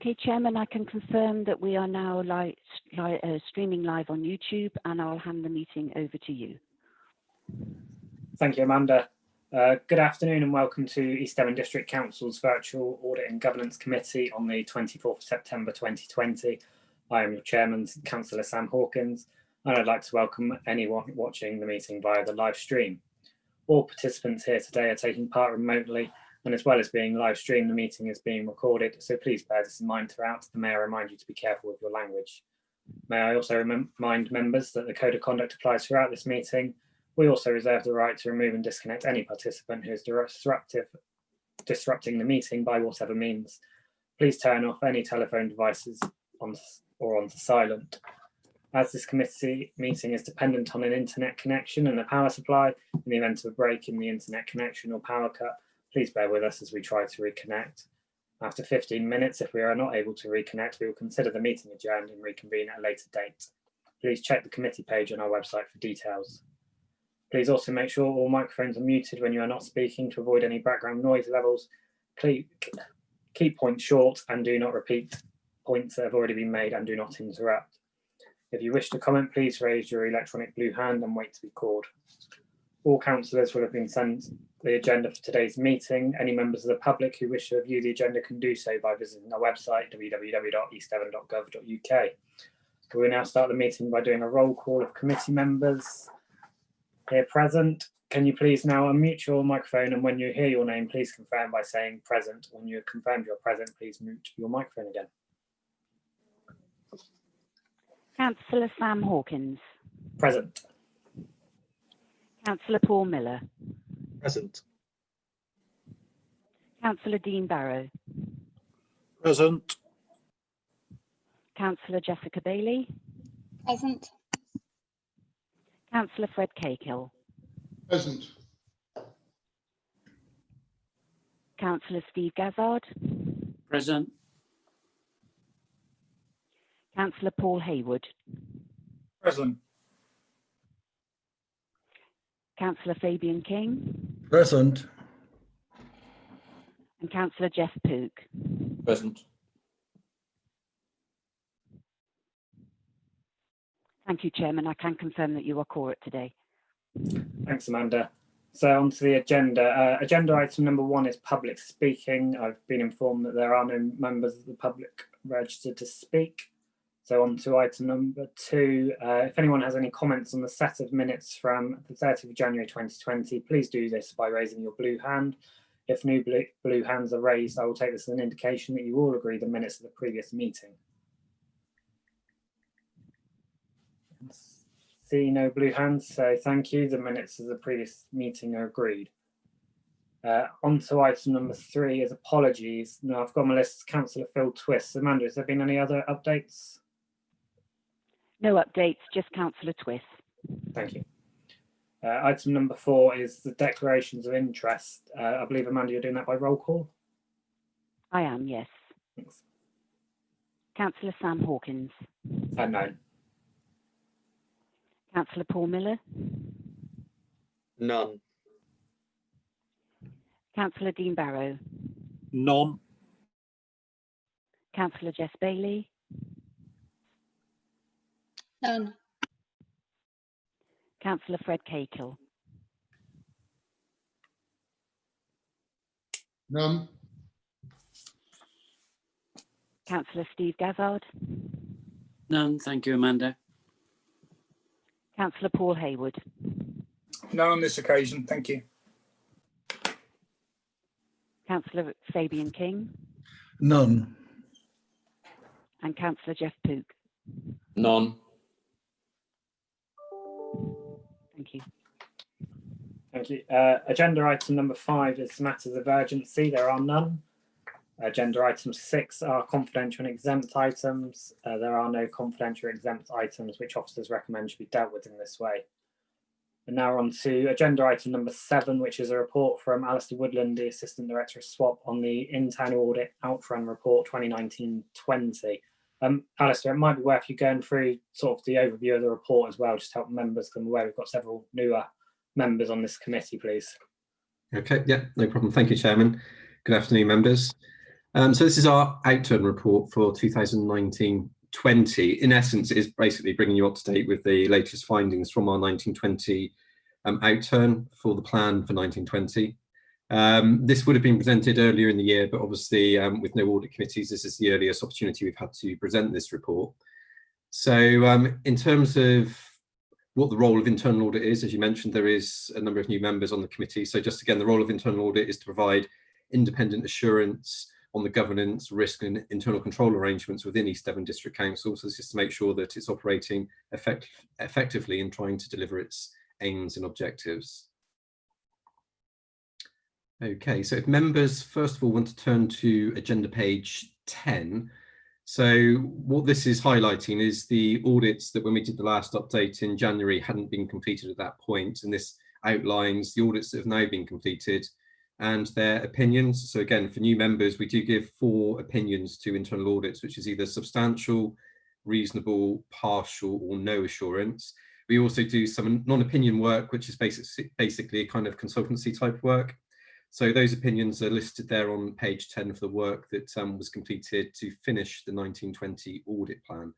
Okay, Chairman, I can confirm that we are now streaming live on YouTube, and I'll hand the meeting over to you. Thank you, Amanda. Good afternoon and welcome to East Devon District Council's virtual Audit and Governance Committee on the 24th of September 2020. I am your Chairman, Councillor Sam Hawkins, and I'd like to welcome anyone watching the meeting via the live stream. All participants here today are taking part remotely, and as well as being live streamed, the meeting is being recorded, so please bear this in mind throughout, and may I remind you to be careful with your language. May I also remind members that the Code of Conduct applies throughout this meeting. We also reserve the right to remove and disconnect any participant who is disrupting the meeting by whatever means. Please turn off any telephone devices onto silent. As this committee meeting is dependent on an internet connection and a power supply, in the event of a break in the internet connection or power cut, please bear with us as we try to reconnect. After 15 minutes, if we are not able to reconnect, we will consider the meeting adjourned and reconvene at a later date. Please check the committee page on our website for details. Please also make sure all microphones are muted when you are not speaking to avoid any background noise levels. Keep points short and do not repeat points that have already been made, and do not interrupt. If you wish to comment, please raise your electronic blue hand and wait to be called. All councillors will have been sent the agenda for today's meeting. Any members of the public who wish to view the agenda can do so by visiting our website, www.eastdevon.gov.uk. We will now start the meeting by doing a roll call of committee members here present. Can you please now unmute your microphone, and when you hear your name, please confirm by saying present. When you're confirmed you're present, please mute your microphone again. Councillor Sam Hawkins. Present. Councillor Paul Miller. Present. Councillor Dean Barrow. Present. Councillor Jessica Bailey. Present. Councillor Fred Cahill. Present. Councillor Steve Gazzard. Present. Councillor Paul Haywood. Present. Councillor Fabian King. Present. And Councillor Jeff Pook. Present. Thank you, Chairman. I can confirm that you are quorate today. Thanks, Amanda. So on to the agenda. Agenda item number 1 is public speaking. I've been informed that there are no members of the public registered to speak. So on to item number 2. If anyone has any comments on the set of minutes from the 30th of January 2020, please do this by raising your blue hand. If no blue hands are raised, I will take this as an indication that you all agree the minutes of the previous meeting. See no blue hands, so thank you. The minutes of the previous meeting are agreed. On to item number 3 is apologies. Now I've got my list. Councillor Phil Twist. Amanda, has there been any other updates? No updates, just Councillor Twist. Thank you. Item number 4 is the declarations of interest. I believe, Amanda, you're doing that by roll call? I am, yes. Thanks. Councillor Sam Hawkins. No. Councillor Paul Miller. None. Councillor Dean Barrow. None. Councillor Jess Bailey. None. Councillor Fred Cahill. None. Councillor Steve Gazzard. None, thank you, Amanda. Councillor Paul Haywood. None on this occasion, thank you. Councillor Fabian King. None. And Councillor Jeff Pook. None. Thank you. Thank you. Agenda item number 5 is matters of urgency. There are none. Agenda item 6 are confidential and exempt items. There are no confidential or exempt items which officers recommend should be dealt with in this way. And now on to agenda item number 7, which is a report from Alistair Woodland, the Assistant Director of SWAP, on the Internal Audit Outrun Report 2019-20. Alistair, it might be worth you going through sort of the overview of the report as well, just to help members become aware. We've got several newer members on this committee, please. Okay, yeah, no problem. Thank you, Chairman. Good afternoon, members. So this is our outturn report for 2019-20. In essence, it is basically bringing you up to date with the latest findings from our 1920 outturn for the plan for 1920. This would have been presented earlier in the year, but obviously with no audit committees, this is the earliest opportunity we've had to present this report. So in terms of what the role of internal audit is, as you mentioned, there is a number of new members on the committee. So just again, the role of internal audit is to provide independent assurance on the governance, risk and internal control arrangements within East Devon District Council. So this is to make sure that it's operating effectively and trying to deliver its aims and objectives. Okay, so if members first of all want to turn to agenda page 10. So what this is highlighting is the audits that when we did the last update in January hadn't been completed at that point, and this outlines the audits that have now been completed and their opinions. So again, for new members, we do give 4 opinions to internal audits, which is either substantial, reasonable, partial, or no assurance. We also do some non-opinion work, which is basically a kind of consultancy type work. So those opinions are listed there on page 10 for the work that was completed to finish the 1920 audit plan.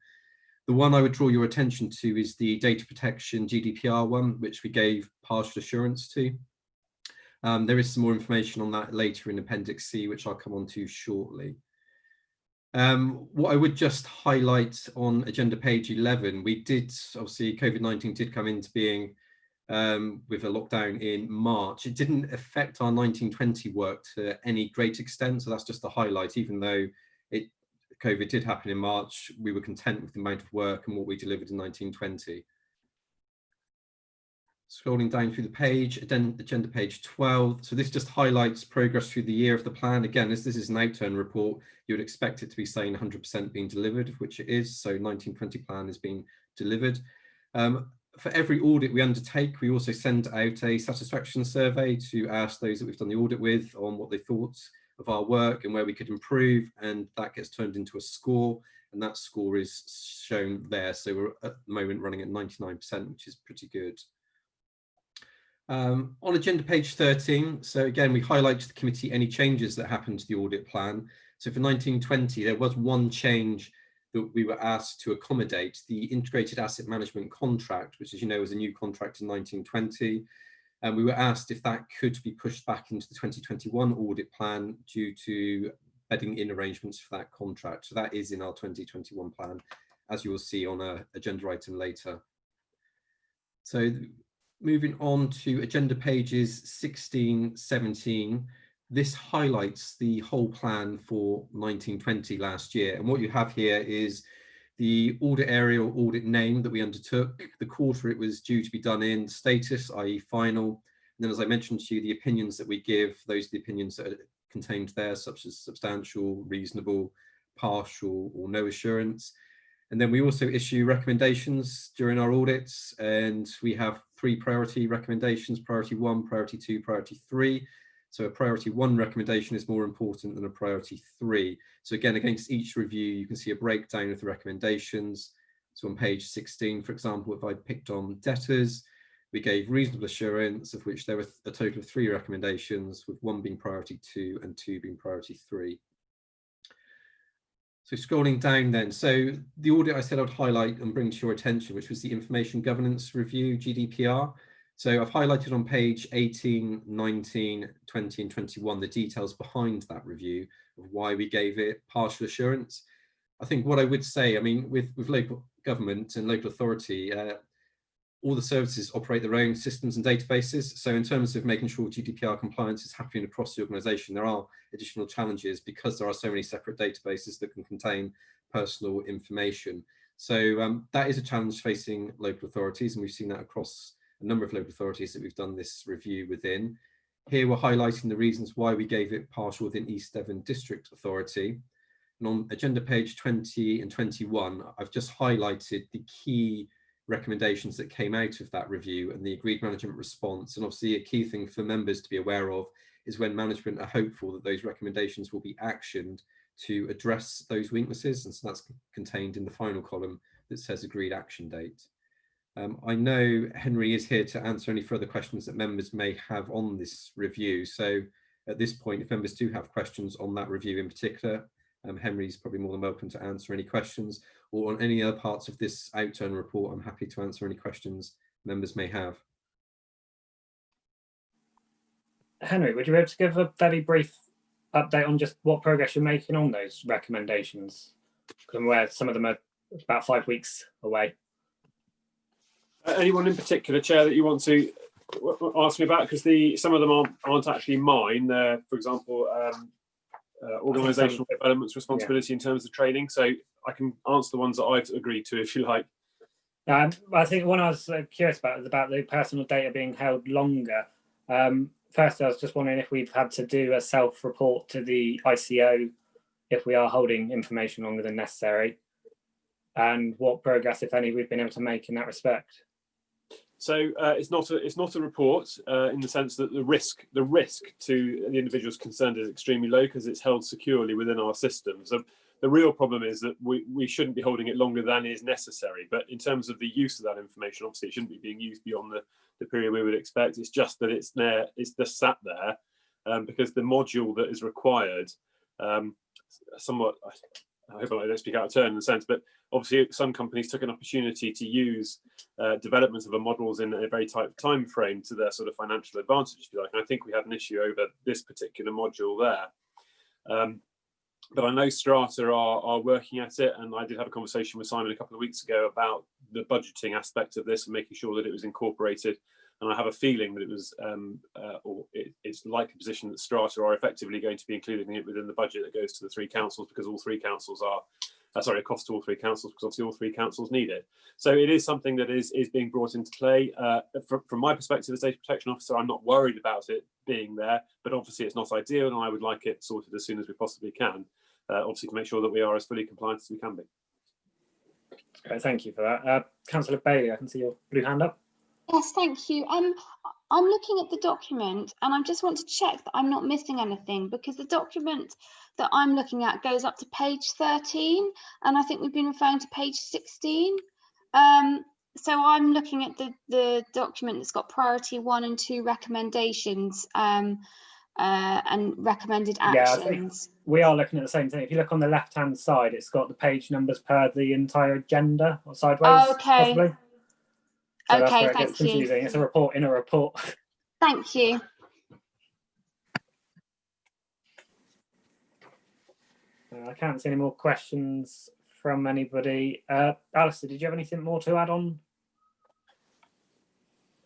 The one I would draw your attention to is the data protection GDPR one, which we gave partial assurance to. There is some more information on that later in Appendix C, which I'll come on to shortly. What I would just highlight on agenda page 11, we did, obviously COVID-19 did come into being with a lockdown in March. It didn't affect our 1920 work to any great extent, so that's just a highlight. Even though COVID did happen in March, we were content with the amount of work and what we delivered in 1920. Scrolling down through the page, agenda page 12. So this just highlights progress through the year of the plan. Again, as this is an outturn report, you would expect it to be saying 100% being delivered, which it is. So 1920 plan is being delivered. For every audit we undertake, we also send out a satisfaction survey to ask those that we've done the audit with on what they thought of our work and where we could improve, and that gets turned into a score, and that score is shown there. So we're at the moment running at 99%, which is pretty good. On agenda page 13, so again, we highlight to the committee any changes that happened to the audit plan. So for 1920, there was one change that we were asked to accommodate, the integrated asset management contract, which, as you know, was a new contract in 1920. And we were asked if that could be pushed back into the 2021 audit plan due to bedding in arrangements for that contract. So that is in our 2021 plan, as you will see on an agenda item later. So moving on to agenda pages 16, 17, this highlights the whole plan for 1920 last year. And what you have here is the audit area or audit name that we undertook, the quarter it was due to be done in, status, i.e. final. And then, as I mentioned to you, the opinions that we give, those are the opinions that are contained there, such as substantial, reasonable, partial, or no assurance. And then we also issue recommendations during our audits, and we have 3 priority recommendations: priority 1, priority 2, priority 3. So a priority 1 recommendation is more important than a priority 3. So again, against each review, you can see a breakdown of the recommendations. So on page 16, for example, if I picked on debtors, we gave reasonable assurance, of which there were a total of 3 recommendations, with 1 being priority 2 and 2 being priority 3. So scrolling down then, so the audit I said I'd highlight and bring to your attention, which was the Information Governance Review, GDPR. So I've highlighted on page 18, 19, 20 and 21 the details behind that review of why we gave it partial assurance. I think what I would say, I mean, with local government and local authority, all the services operate their own systems and databases. So in terms of making sure GDPR compliance is happening across the organisation, there are additional challenges because there are so many separate databases that can contain personal information. So that is a challenge facing local authorities, and we've seen that across a number of local authorities that we've done this review within. Here we're highlighting the reasons why we gave it partial within East Devon District Authority. And on agenda page 20 and 21, I've just highlighted the key recommendations that came out of that review and the agreed management response. And obviously a key thing for members to be aware of is when management are hopeful that those recommendations will be actioned to address those weaknesses. And so that's contained in the final column that says agreed action date. I know Henry is here to answer any further questions that members may have on this review. So at this point, if members do have questions on that review in particular, Henry's probably more than welcome to answer any questions, or on any other parts of this outturn report. I'm happy to answer any questions members may have. Henry, would you be able to give a very brief update on just what progress you're making on those recommendations? Because I'm aware some of them are about 5 weeks away. Anyone in particular, Chair, that you want to ask me about? Because some of them aren't actually mine. They're, for example, organisational development's responsibility in terms of training. So I can answer the ones that I've agreed to, if you like. I think one I was curious about is about the personal data being held longer. First, I was just wondering if we've had to do a self-report to the ICO if we are holding information longer than necessary, and what progress, if any, we've been able to make in that respect. So it's not a report in the sense that the risk to the individuals concerned is extremely low because it's held securely within our system. So the real problem is that we shouldn't be holding it longer than is necessary. But in terms of the use of that information, obviously it shouldn't be being used beyond the period we would expect. It's just that it's there, it's just sat there because the module that is required, somewhat, I hope I don't speak out of turn in the sense, but obviously some companies took an opportunity to use development of the models in a very tight time frame to their sort of financial advantage, if you like. And I think we had an issue over this particular module there. But I know Strata are working at it, and I did have a conversation with Simon a couple of weeks ago about the budgeting aspect of this and making sure that it was incorporated. And I have a feeling that it was, it's likely position that Strata are effectively going to be including it within the budget that goes to the 3 councils, because all 3 councils are, it costs to all 3 councils because obviously all 3 councils need it. So it is something that is being brought into play. From my perspective as data protection officer, I'm not worried about it being there, but obviously it's not ideal, and I would like it sorted as soon as we possibly can, obviously to make sure that we are as fully compliant as we can be. Great, thank you for that. Councillor Bailey, I can see your blue hand up. Yes, thank you. I'm looking at the document and I just want to check that I'm not missing anything, because the document that I'm looking at goes up to page 13 and I think we've been referring to page 16. So I'm looking at the document that's got priority 1 and 2 recommendations and recommended actions. Yeah, we are looking at the same thing. If you look on the left-hand side, it's got the page numbers per the entire agenda, or sideways, okay. possibly. So that's where it thank gets confusing. you. It's a report in a report. Thank you. I can't see any more questions from anybody. Alistair, did you have anything more to add on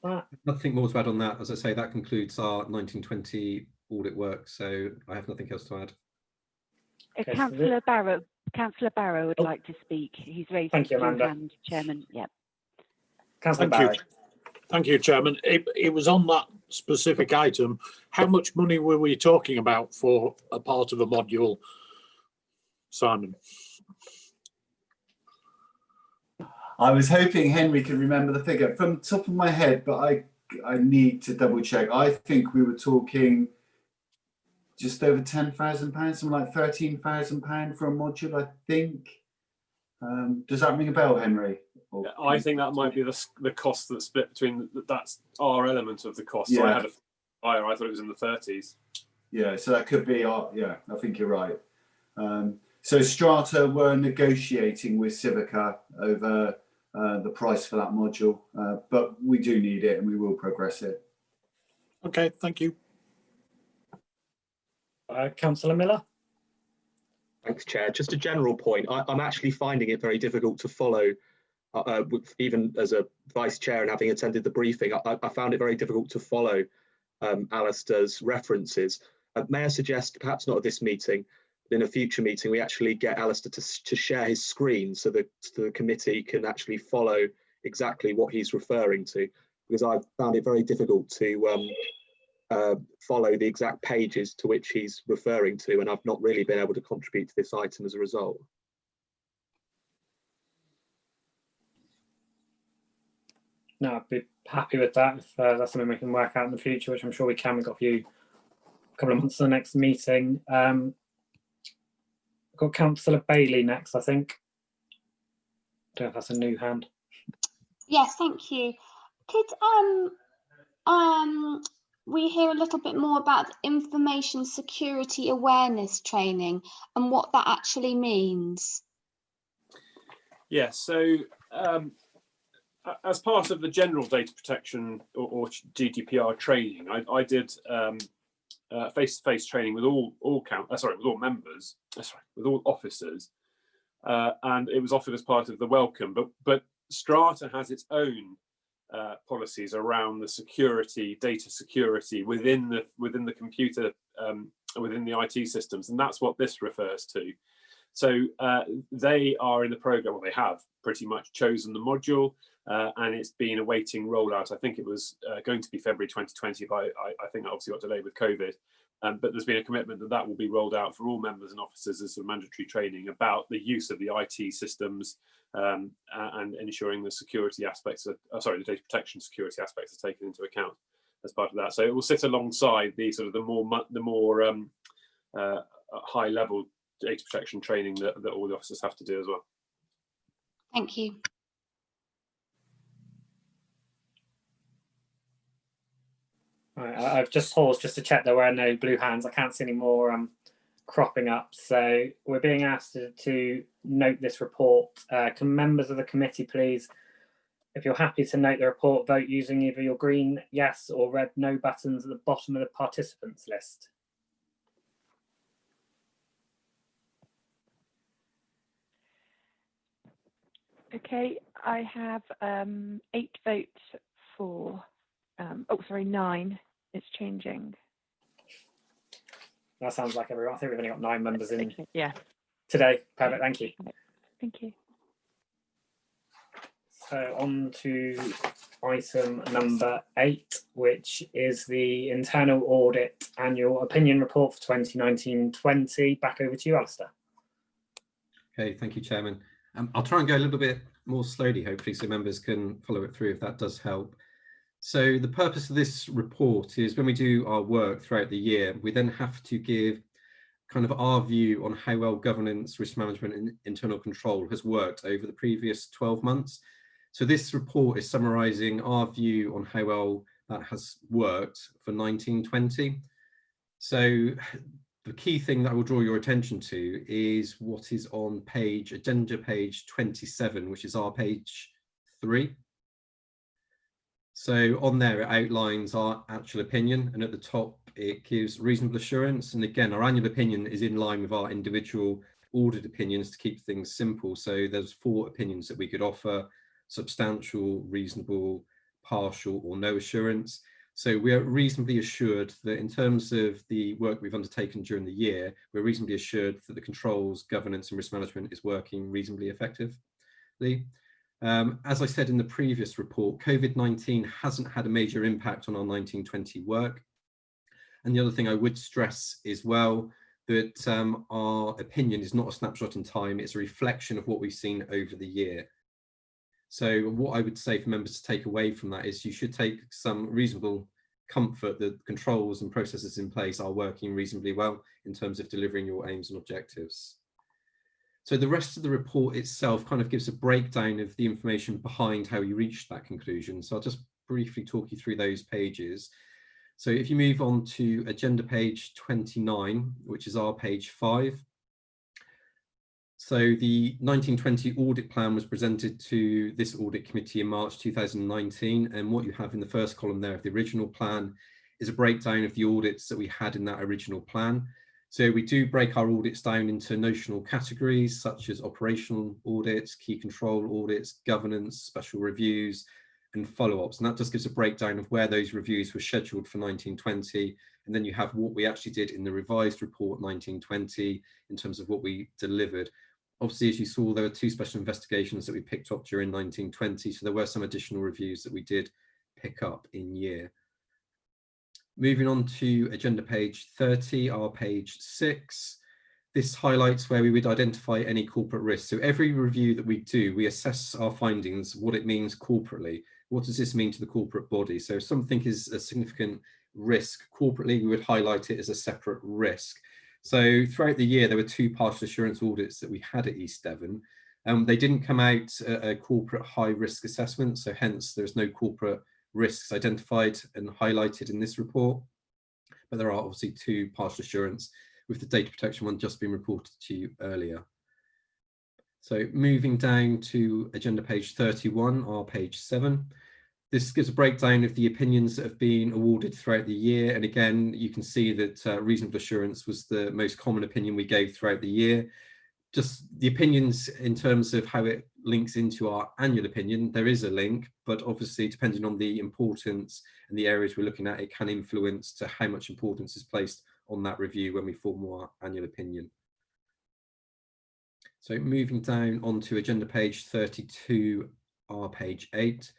that? Nothing more to add on that. As I say, that concludes our 1920 audit work, so I have nothing else to add. Okay, Councillor Barrow would like to speak. He's raised his blue hand, Chairman. Yep. Councillor Barrow. Thank you, Chairman. It was on that specific item. How much money were we talking about for a part of a module, Simon? I was hoping Henry could remember the figure from the top of my head, but I need to double check. I think we were talking just over £10,000, something like £13,000 for a module, I think. Does that ring a bell, Henry? I think that might be the cost that's split between, that's our element of the cost. Yeah. So I had a higher, I thought it was in the 30s. Yeah, so that could be yeah, I think you're right. So Strata were negotiating with Civica over the price for that module, but we do need it and we will progress it. Okay, thank you. Councillor Miller. Thanks, Chair. Just a general point. I'm actually finding it very difficult to follow, even as a Vice Chair and having attended the briefing. I found it very difficult to follow Alistair's references. May I suggest, perhaps not at this meeting, but in a future meeting, we actually get Alistair to share his screen so that the committee can actually follow exactly what he's referring to, because I found it very difficult to follow the exact pages to which he's referring to, and I've not really been able to contribute to this item as a result. No, I'd be happy with that if that's something we can work out in the future, which I'm sure we can. We've got a couple of months to the next meeting. Got Councillor Bailey next, I think. Don't know if that's a new hand. Yes, thank you. Could we hear a little bit more about information security awareness training and what that actually means? Yes, so as part of the general data protection or GDPR training, I did face-to-face training with all members, with all officers, and it was offered as part of the welcome. But Strata has its own policies around the security, data security within the computer, within the IT systems, and that's what this refers to. So they are in the program, or they have pretty much chosen the module, and it's been awaiting rollout. I think it was going to be February 2020, but I think that obviously got delayed with COVID. But there's been a commitment that will be rolled out for all members and officers as a mandatory training about the use of the IT systems and ensuring the security aspects, the data protection security aspects are taken into account as part of that. So it will sit alongside the sort of the more high level data protection training that all the officers have to do as well. Thank you. Right, I've just paused just to check there were no blue hands. I can't see any more cropping up. So we're being asked to note this report. Can members of the committee please, if you're happy to note the report, vote using either your green yes or red no buttons at the bottom of the participants list. Okay, I have 8 votes for, 9. It's changing. That sounds like everyone. I think we've only got 9 members in today. Perfect, thank you. Thank you. So on to item number 8, which is the internal audit annual opinion report for 2019-20. Back over to you, Alistair. Okay, thank you, Chairman. I'll try and go a little bit more slowly, hopefully, so members can follow it through if that does help. So the purpose of this report is when we do our work throughout the year, we then have to give kind of our view on how well governance, risk management and internal control has worked over the previous 12 months. So this report is summarising our view on how well that has worked for 1920. So the key thing that I will draw your attention to is what is on agenda page 27, which is our page 3. So on there, it outlines our actual opinion, and at the top, it gives reasonable assurance. And again, our annual opinion is in line with our individual audit opinions to keep things simple. So there's 4 opinions that we could offer: substantial, reasonable, partial, or no assurance. So we are reasonably assured that in terms of the work we've undertaken during the year, we're reasonably assured that the controls, governance and risk management is working reasonably effectively. As I said in the previous report, COVID-19 hasn't had a major impact on our 1920 work. And the other thing I would stress as well, that our opinion is not a snapshot in time, it's a reflection of what we've seen over the year. So what I would say for members to take away from that is you should take some reasonable comfort that controls and processes in place are working reasonably well in terms of delivering your aims and objectives. So the rest of the report itself kind of gives a breakdown of the information behind how you reached that conclusion. So I'll just briefly talk you through those pages. So if you move on to agenda page 29, which is our page 5. So the 1920 audit plan was presented to this audit committee in March 2019. And what you have in the first column there of the original plan is a breakdown of the audits that we had in that original plan. So we do break our audits down into notional categories such as operational audits, key control audits, governance, special reviews, and follow-ups. And that just gives a breakdown of where those reviews were scheduled for 1920. And then you have what we actually did in the revised report 1920 in terms of what we delivered. Obviously, as you saw, there were 2 special investigations that we picked up during 1920. So there were some additional reviews that we did pick up in year. Moving on to agenda page 30, our page 6. This highlights where we would identify any corporate risks. So every review that we do, we assess our findings, what it means corporately. What does this mean to the corporate body? So if something is a significant risk corporately, we would highlight it as a separate risk. So throughout the year, there were 2 partial assurance audits that we had at East Devon. They didn't come out a corporate high risk assessment, so hence there's no corporate risks identified and highlighted in this report, but there are obviously 2 partial assurance, with the data protection one just being reported to you earlier. So moving down to agenda page 31, or page 7. This gives a breakdown of the opinions that have been awarded throughout the year. And again, you can see that reasonable assurance was the most common opinion we gave throughout the year. Just the opinions in terms of how it links into our annual opinion, there is a link, but obviously depending on the importance and the areas we're looking at, it can influence to how much importance is placed on that review when we form our annual opinion. So moving down onto agenda page 32, our page 8.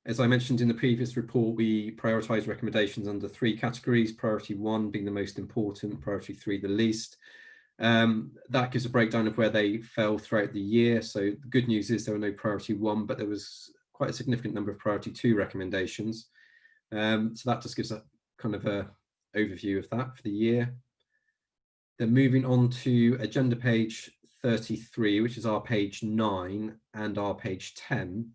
As I mentioned in the previous report, we prioritise recommendations under 3 categories, priority 1 being the most important, priority 3 the least. That gives a breakdown of where they fell throughout the year. So the good news is there were no priority 1, but there was quite a significant number of priority 2 recommendations. So that just gives a kind of a overview of that for the year. Then moving on to agenda page 33, which is our page 9 and our page 10.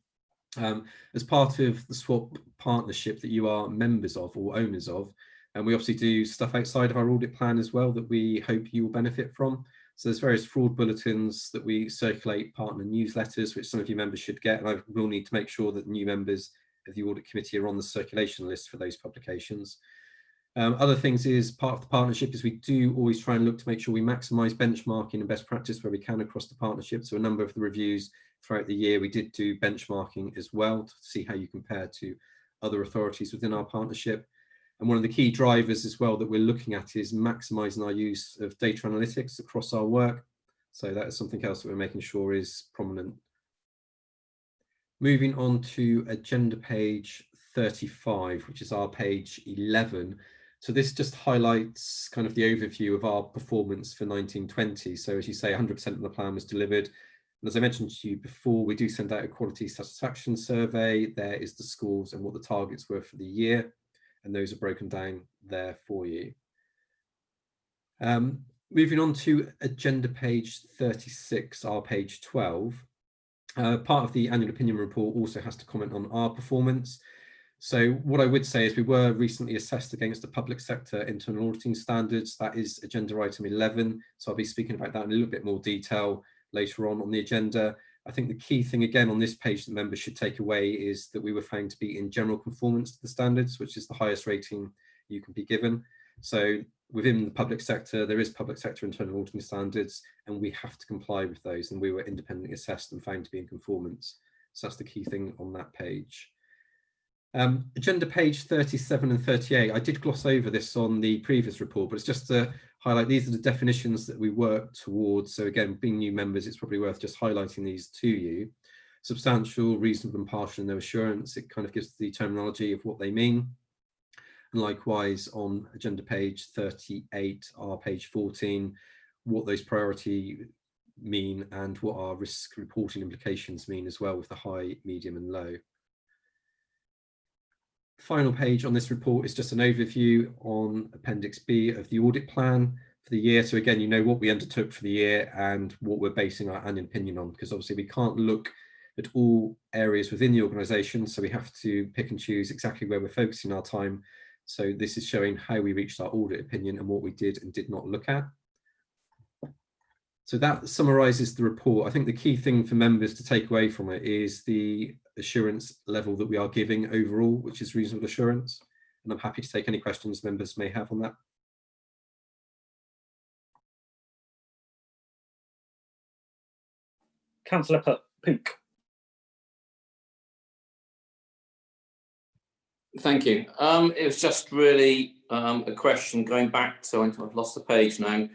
As part of the SWAP partnership that you are members of or owners of, and we obviously do stuff outside of our audit plan as well that we hope you will benefit from. So there's various fraud bulletins that we circulate, partner newsletters, which some of you members should get, and I will need to make sure that new members of the audit committee are on the circulation list for those publications. Other things is part of the partnership is we do always try and look to make sure we maximise benchmarking and best practice where we can across the partnership. So a number of the reviews throughout the year, we did do benchmarking as well to see how you compare to other authorities within our partnership. And one of the key drivers as well that we're looking at is maximising our use of data analytics across our work. So that is something else that we're making sure is prominent. Moving on to agenda page 35, which is our page 11. So this just highlights kind of the overview of our performance for 1920. So as you say, 100% of the plan was delivered. And as I mentioned to you before, we do send out a quality satisfaction survey. There is the scores and what the targets were for the year. And those are broken down there for you. Moving on to agenda page 36, our page 12. Part of the annual opinion report also has to comment on our performance. So what I would say is we were recently assessed against the public sector internal auditing standards. That is agenda item 11. So I'll be speaking about that in a little bit more detail later on the agenda. I think the key thing again on this page that members should take away is that we were found to be in general conformance to the standards, which is the highest rating you can be given. So within the public sector, there is public sector internal auditing standards, and we have to comply with those. And we were independently assessed and found to be in conformance. So that's the key thing on that page. Agenda page 37 and 38, I did gloss over this on the previous report, but it's just to highlight these are the definitions that we work towards. So again, being new members, it's probably worth just highlighting these to you. Substantial, reasonable, impartial, and no assurance. It kind of gives the terminology of what they mean. And likewise on agenda page 38, our page 14, what those priority mean and what our risk reporting implications mean as well with the high, medium, and low. Final page on this report is just an overview on Appendix B of the audit plan for the year. So again, you know what we undertook for the year and what we're basing our annual opinion on, because obviously we can't look at all areas within the organisation. So we have to pick and choose exactly where we're focusing our time. So this is showing how we reached our audit opinion and what we did and did not look at. So that summarises the report. I think the key thing for members to take away from it is the assurance level that we are giving overall, which is reasonable assurance. And I'm happy to take any questions members may have on that. Councillor Pook. Thank you. It was just really a question going back to, I've lost the page now.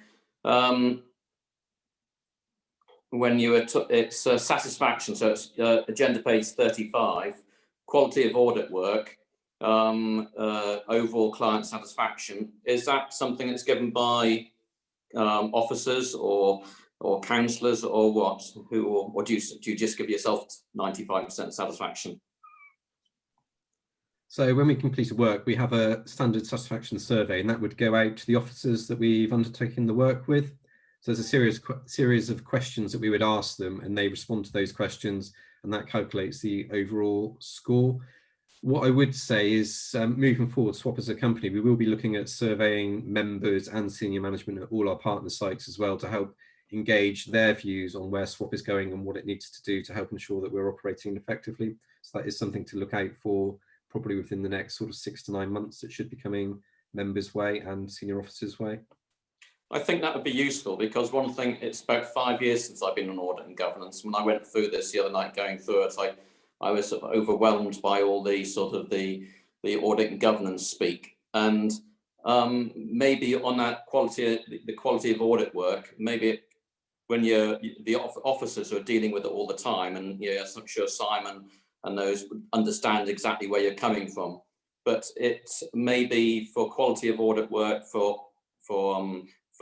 When you were, it's satisfaction, so it's agenda page 35, quality of audit work, overall client satisfaction. Is that something that's given by officers or councillors or what? Or do you just give yourself 95% satisfaction? So when we complete a work, we have a standard satisfaction survey, and that would go out to the officers that we've undertaken the work with. So there's a series of questions that we would ask them, and they respond to those questions, and that calculates the overall score. What I would say is moving forward, Swap as a company, we will be looking at surveying members and senior management at all our partner sites as well to help engage their views on where Swap is going and what it needs to do to help ensure that we're operating effectively. So that is something to look out for probably within the next sort of 6 to 9 months. It should be coming members' way and senior officers' way. I think that would be useful because one thing, it's about 5 years since I've been on audit and governance. When I went through this the other night going through it, I was sort of overwhelmed by all the sort of the audit and governance speak. And maybe on that quality, the quality of audit work, maybe when the officers are dealing with it all the time, and I'm sure Simon and those understand exactly where you're coming from. But it's maybe for quality of audit work for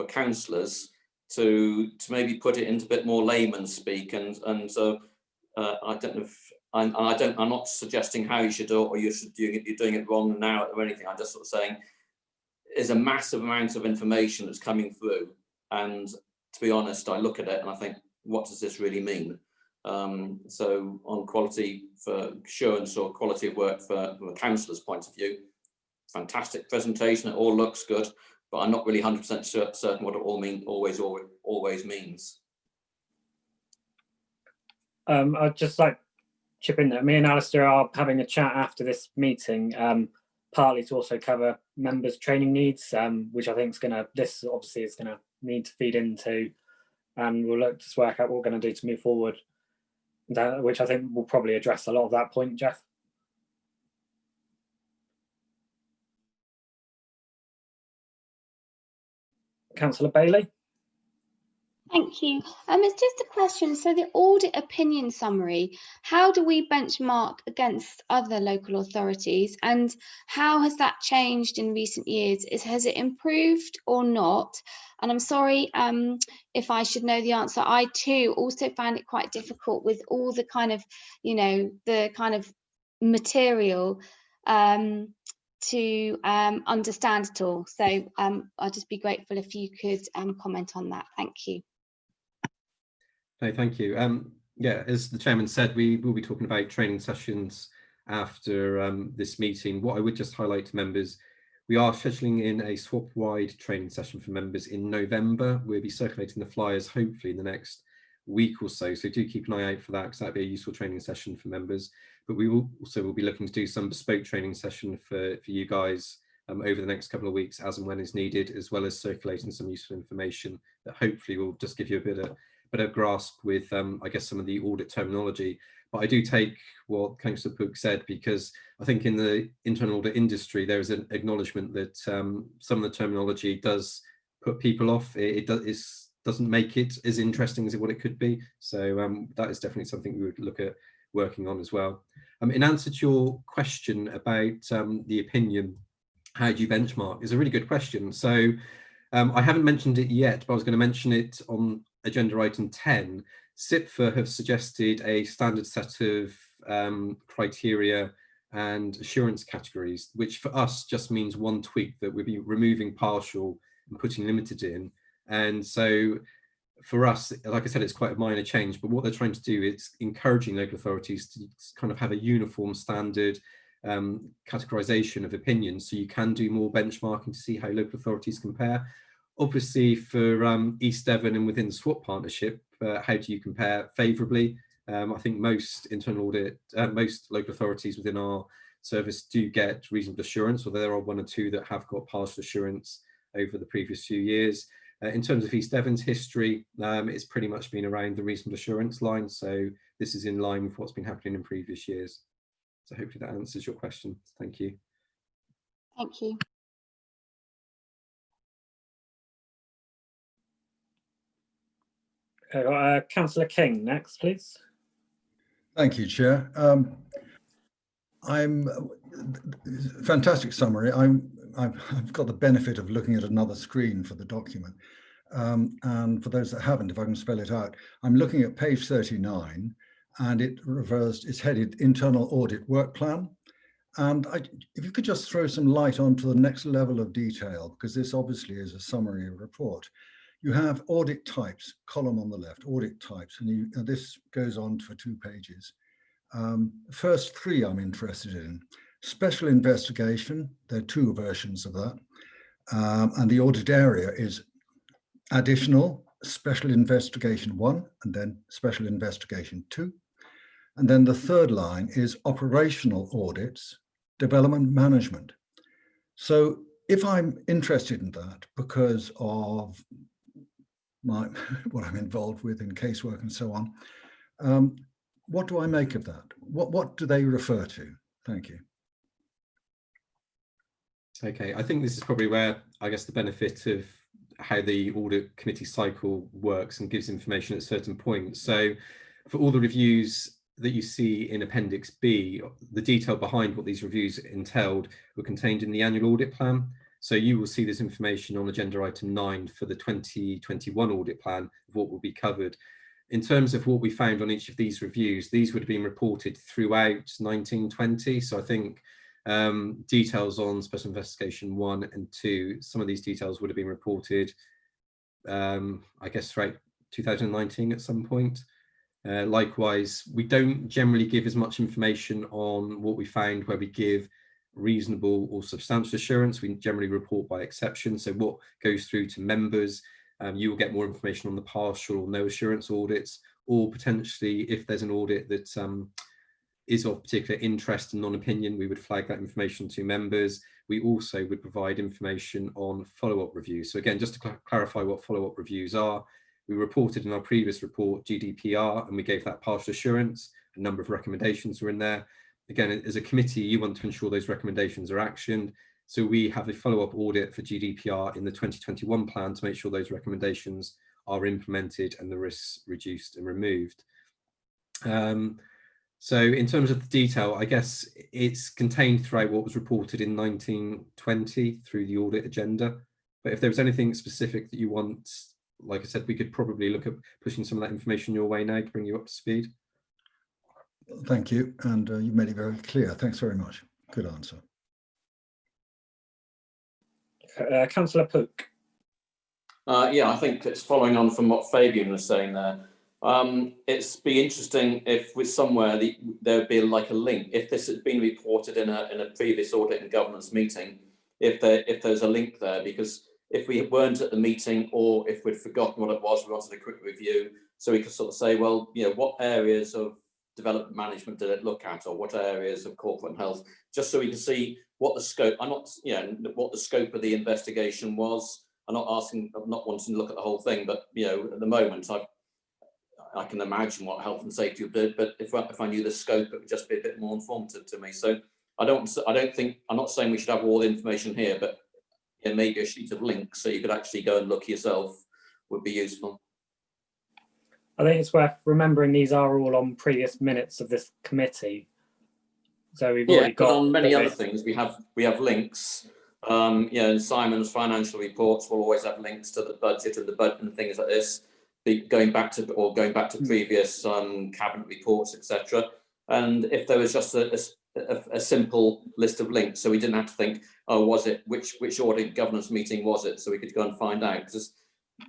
councillors to maybe put it into a bit more layman's speak, and so I don't know if I'm not suggesting how you should do it or you're doing it wrong now or anything. I'm just sort of saying there's a massive amount of information that's coming through, and to be honest, I look at it and I think, what does this really mean? So on quality for assurance or quality of work from a councillor's point of view, fantastic presentation, it all looks good, but I'm not really 100% certain what it all always means. I'd just like chip in there. Me and Alistair are having a chat after this meeting, partly to also cover members' training needs, which I think this obviously is going to need to feed into, and we'll look to work out what we're going to do to move forward, which I think will probably address a lot of that point, Jeff. Councillor Bailey. Thank you. It's just a question. So the audit opinion summary, how do we benchmark against other local authorities, and how has that changed in recent years? Has it improved or not? And I'm sorry if I should know the answer. I too also found it quite difficult with all the kind of, the kind of material to understand it all. So I'll just be grateful if you could comment on that. Thank you. No, thank you. Yeah, as the chairman said, we will be talking about training sessions after this meeting. What I would just highlight to members, we are scheduling in a swap-wide training session for members in November. We'll be circulating the flyers hopefully in the next week or so. So do keep an eye out for that, because that'd be a useful training session for members. But we will be looking to do some bespoke training session for you guys over the next couple of weeks as and when is needed, as well as circulating some useful information that hopefully will just give you a bit of grasp with, I guess, some of the audit terminology. But I do take what Councillor Pook said, because I think in the internal audit industry, there is an acknowledgement that some of the terminology does put people off. It doesn't make it as interesting as what it could be. So that is definitely something we would look at working on as well. In answer to your question about the opinion, how do you benchmark, is a really good question. So I haven't mentioned it yet, but I was going to mention it on agenda item 10. SIPFA have suggested a standard set of criteria and assurance categories, which for us just means one tweak, that we'll be removing partial and putting limited in. And so for us, like I said, it's quite a minor change, but what they're trying to do is encouraging local authorities to kind of have a uniform standard categorization of opinions, so you can do more benchmarking to see how local authorities compare. Obviously for East Devon and within the SWAP partnership, how do you compare favourably? I think most internal audit, most local authorities within our service do get reasonable assurance, although there are one or two that have got partial assurance over the previous few years. In terms of East Devon's history, it's pretty much been around the reasonable assurance line, so this is in line with what's been happening in previous years. So hopefully that answers your question. Thank you. Thank you. Councillor King next, please. Thank you, Chair. Fantastic summary. I've got the benefit of looking at another screen for the document. And for those that haven't, if I can spell it out, I'm looking at page 39, and it's headed Internal Audit Work Plan. And if you could just throw some light onto the next level of detail, because this obviously is a summary report. You have audit types, column on the left, audit types, and this goes on for 2 pages. First 3 I'm interested in. special investigation. There are two versions of that. And the audit area is additional, special investigation 1, and then special investigation 2. And then the third line is operational audits, development management. So if I'm interested in that because of what I'm involved with in casework and so on, what do I make of that? What do they refer to? Thank you. Okay, I think this is probably where I guess the benefit of how the audit committee cycle works and gives information at certain points. So for all the reviews that you see in Appendix B, the detail behind what these reviews entailed were contained in the annual audit plan. So you will see this information on agenda item 9 for the 2021 audit plan of what will be covered. In terms of what we found on each of these reviews, these would have been reported throughout 1920. So I think details on special investigation 1 and 2, some of these details would have been reported, I guess, throughout 2019 at some point. Likewise, we don't generally give as much information on what we found where we give reasonable or substantial assurance. We generally report by exception. So what goes through to members, you will get more information on the partial or no assurance audits, or potentially if there's an audit that is of particular interest and non-opinion, we would flag that information to members. We also would provide information on follow-up reviews. So again, just to clarify what follow-up reviews are, we reported in our previous report GDPR, and we gave that partial assurance. A number of recommendations were in there. Again, as a committee, you want to ensure those recommendations are actioned. So we have a follow-up audit for GDPR in the 2021 plan to make sure those recommendations are implemented and the risks reduced and removed. So in terms of the detail, I guess it's contained throughout what was reported in 1920 through the audit agenda. But if there was anything specific that you want, like I said, we could probably look at pushing some of that information your way now to bring you up to speed. Thank you. And you made it very clear. Thanks very much. Good answer. Councillor Pook. Yeah, I think it's following on from what Fabian was saying there. It's be interesting if with somewhere there would be like a link, if this had been reported in a previous audit and governance meeting, if there's a link there, because if we weren't at the meeting or if we'd forgotten what it was, we wanted a quick review, so we could sort of say, well, you know, what areas of development management did it look at, or what areas of corporate health, just so we can see what the scope. I'm not, you know, what the scope of the investigation was. I'm not wanting to look at the whole thing, but you know, at the moment, I can imagine what health and safety would do, but if I knew the scope, it would just be a bit more informative to me. So I don't think, I'm not saying we should have all the information here, but you know, maybe a sheet of links so you could actually go and look yourself would be useful. I think it's worth remembering these are all on previous minutes of this committee. So we've already got. But on many other things, we have links. You know, and Simon's financial reports will always have links to the budget and things like this. Going back to previous cabinet reports, etc. And if there was just a simple list of links, so we didn't have to think, oh, was it which audit governance meeting was it? So we could go and find out,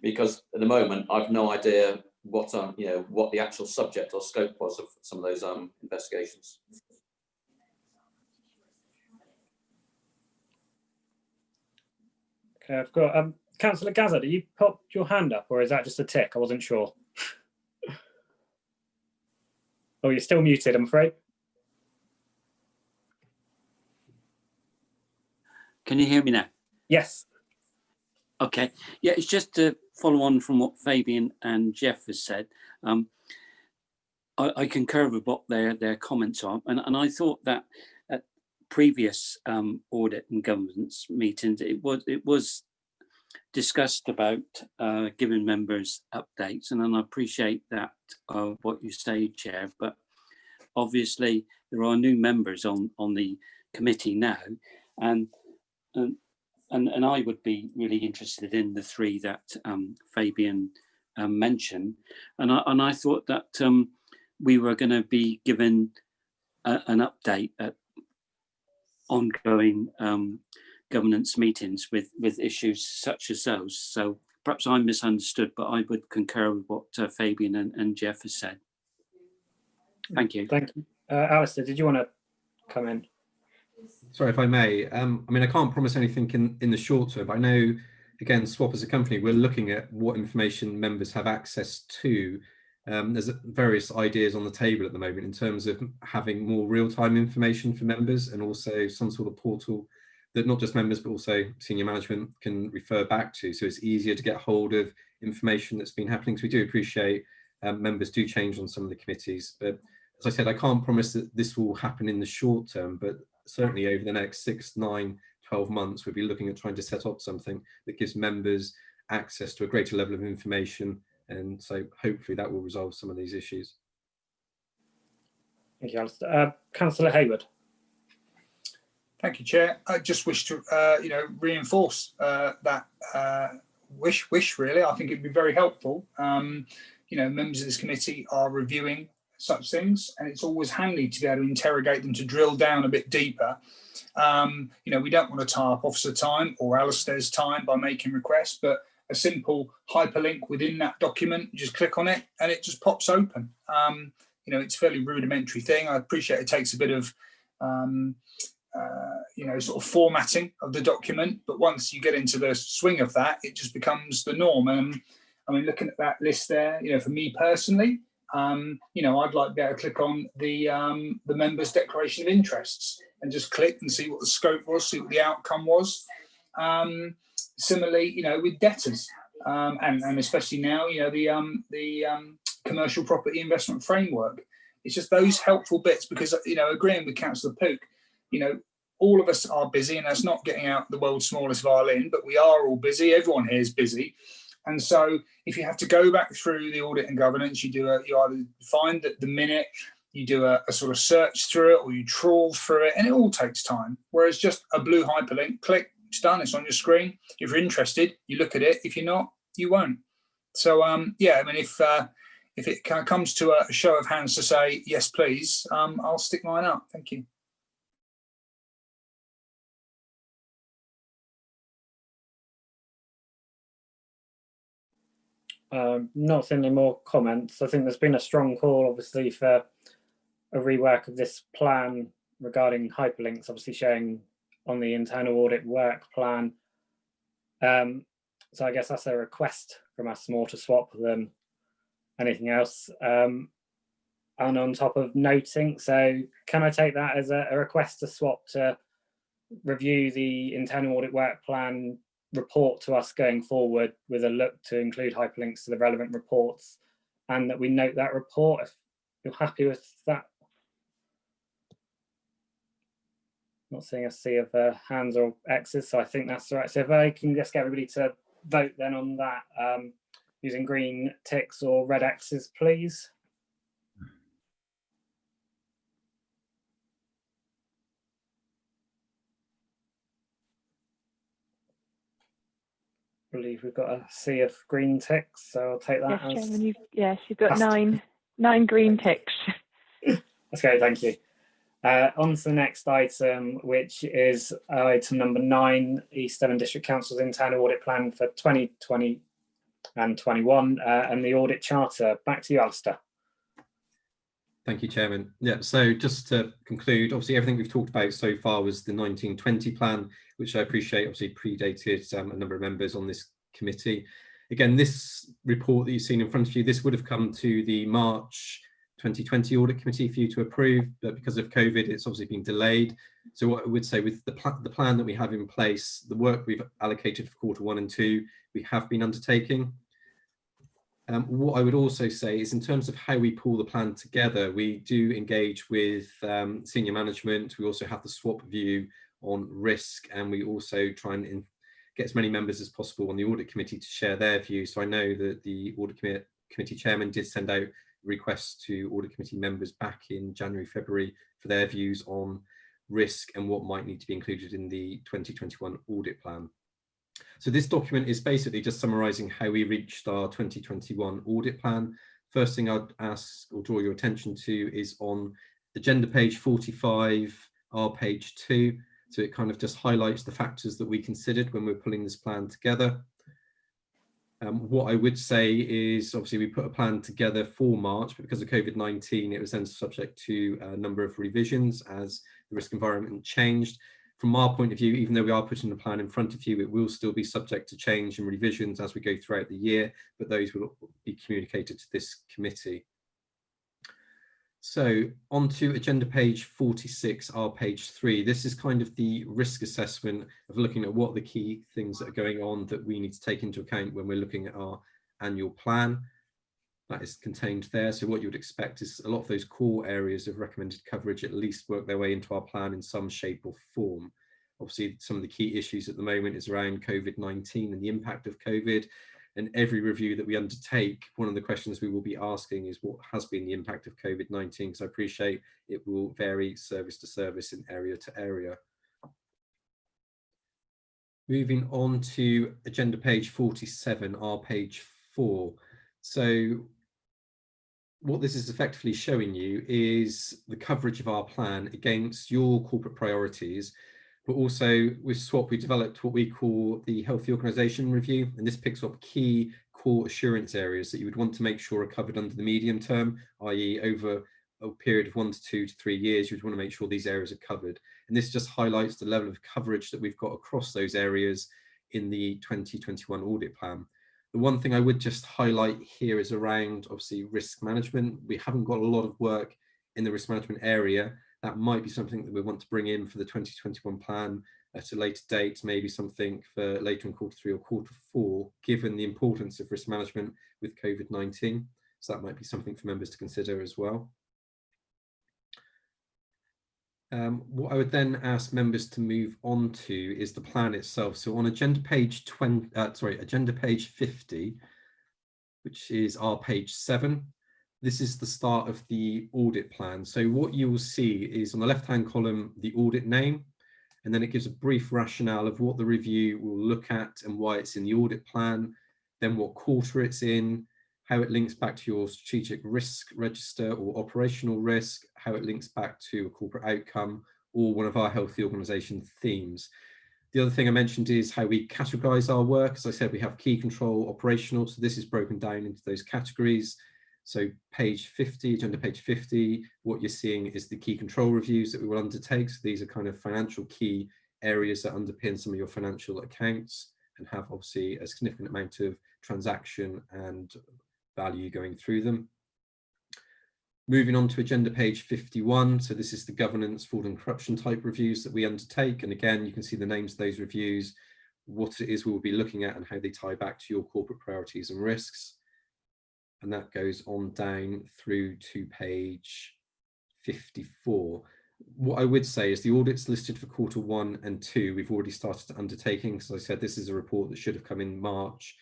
because at the moment I've no idea what you know, what the actual subject or scope was of some of those investigations. Okay, I've got Councillor Gaza, did you pop your hand up, or is that just a tick? I wasn't sure. Oh, you're still muted, I'm afraid. Can you hear me now? Yes. Okay. Yeah, it's just to follow on from what Fabian and Jeff has said. I concur with what their comments are, and I thought that at previous audit and governance meetings, it was discussed about giving members updates, and I appreciate that what you say, Chair. But obviously there are new members on the committee now, and I would be really interested in the three that Fabian mentioned, and I thought that we were going to be given an update at ongoing governance meetings with issues such as those. So perhaps I misunderstood, but I would concur with what Fabian and Jeff has said. Thank you. Thank you. Alistair, did you want to come in? Sorry if I may. I mean, I can't promise anything in the short term, but I know, again, SWAP as a company, we're looking at what information members have access to. There's various ideas on the table at the moment in terms of having more real-time information for members, and also some sort of portal that not just members but also senior management can refer back to, so it's easier to get hold of information that's been happening. So we do appreciate members do change on some of the committees, but as I said, I can't promise that this will happen in the short term, but certainly over the next 6, 9, 12 months, we'll be looking at trying to set up something that gives members access to a greater level of information, and so hopefully that will resolve some of these issues. Thank you, Alistair. Councillor Hayward. Thank you, Chair. I just wish to, reinforce that wish. Really, I think it'd be very helpful. Members of this committee are reviewing such things, and it's always handy to be able to interrogate them, to drill down a bit deeper. We don't want to tie up officer time or Alistair's time by making requests, but a simple hyperlink within that document, you just click on it and it just pops open. It's a fairly rudimentary thing. I appreciate it takes a bit of sort of formatting of the document, but once you get into the swing of that, it just becomes the norm. And I mean, looking at that list there, for me personally, I'd like to be able to click on the members' declaration of interests and just click and see what the scope was, see what the outcome was. Similarly, with debtors, and especially now, the commercial property investment framework. It's just those helpful bits, because agreeing with Councillor Pook, all of us are busy, and that's not getting out the world's smallest violin, but we are all busy. Everyone here is busy. And so if you have to go back through the audit and governance, you either find that the minute, you do a sort of search through it, or you trawl through it, and it all takes time. Whereas just a blue hyperlink, click, it's done, it's on your screen. If you're interested, you look at it. If you're not, you won't. So if it comes to a show of hands to say, yes, please, I'll stick mine up. Thank you. Not seeing any more comments. I think there's been a strong call, obviously, for a rework of this plan regarding hyperlinks, obviously showing on the internal audit work plan. So I guess that's a request from us more to swap than anything else. And on top of noting, so can I take that as a request to swap to review the internal audit work plan report to us going forward with a look to include hyperlinks to the relevant reports, and that we note that report if you're happy with that? Not seeing a sea of hands or X's, so I think that's all right. So if I can just get everybody to vote then on that using green ticks or red X's, please. I believe we've got a sea of green ticks, so I'll take that. Yes, Chairman, you've got nine green ticks. That's great, thank you. On to the next item, which is item number 9, East Devon District Council's internal audit plan for 2020 and 21, and the audit charter. Back to you, Alistair. Thank you, Chairman. Yeah, so just to conclude, obviously everything we've talked about so far was the 1920 plan, which I appreciate obviously predated a number of members on this committee. Again, this report that you've seen in front of you, this would have come to the March 2020 audit committee for you to approve, but because of COVID, it's obviously been delayed. So what I would say with the plan that we have in place, the work we've allocated for Q1 and 2, we have been undertaking. What I would also say is in terms of how we pull the plan together, we do engage with senior management. We also have the swap view on risk, and we also try and get as many members as possible on the audit committee to share their views. So I know that the audit committee chairman did send out requests to audit committee members back in January, February for their views on risk and what might need to be included in the 2021 audit plan. So this document is basically just summarising how we reached our 2021 audit plan. First thing I'd ask or draw your attention to is on agenda page 45, our page 2. So it kind of just highlights the factors that we considered when we're pulling this plan together. What I would say is obviously we put a plan together for March, but because of COVID-19, it was then subject to a number of revisions as the risk environment changed. from our point of view, even though we are putting the plan in front of you, it will still be subject to change and revisions as we go throughout the year, but those will be communicated to this committee. So on to agenda page 46, our page 3. This is kind of the risk assessment of looking at what the key things that are going on that we need to take into account when we're looking at our annual plan. That is contained there. So what you would expect is a lot of those core areas of recommended coverage at least work their way into our plan in some shape or form. Obviously, some of the key issues at the moment is around COVID-19 and the impact of COVID. And every review that we undertake, one of the questions we will be asking is what has been the impact of COVID-19, because I appreciate it will vary service to service and area to area. Moving on to agenda page 47, our page 4. So what this is effectively showing you is the coverage of our plan against your corporate priorities. But also with SWOP, we developed what we call the Healthy Organisation Review, and this picks up key core assurance areas that you would want to make sure are covered under the medium term, i.e. over a period of 1 to 2 to 3 years, you'd want to make sure these areas are covered. And this just highlights the level of coverage that we've got across those areas in the 2021 audit plan. The one thing I would just highlight here is around, obviously, risk management. We haven't got a lot of work in the risk management area. That might be something that we want to bring in for the 2021 plan at a later date, maybe something for later in Q3 or Q4, given the importance of risk management with COVID-19. So that might be something for members to consider as well. What I would then ask members to move on to is the plan itself. So on agenda page agenda page 50, which is our page 7. This is the start of the audit plan. So what you will see is on the left-hand column, the audit name, and then it gives a brief rationale of what the review will look at and why it's in the audit plan, then what quarter it's in, how it links back to your strategic risk register or operational risk, how it links back to a corporate outcome or one of our healthy organisation themes. The other thing I mentioned is how we categorise our work. As I said, we have key, control, operational. So this is broken down into those categories. So page 50, agenda page 50, what you're seeing is the key control reviews that we will undertake. So these are kind of financial key areas that underpin some of your financial accounts and have obviously a significant amount of transaction and value going through them. Moving on to agenda page 51. So this is the governance, fraud and corruption type reviews that we undertake. And again, you can see the names of those reviews, what it is we will be looking at and how they tie back to your corporate priorities and risks. And that goes on down through to page 54. What I would say is the audits listed for Q1 and 2, we've already started undertaking. As I said, this is a report that should have come in March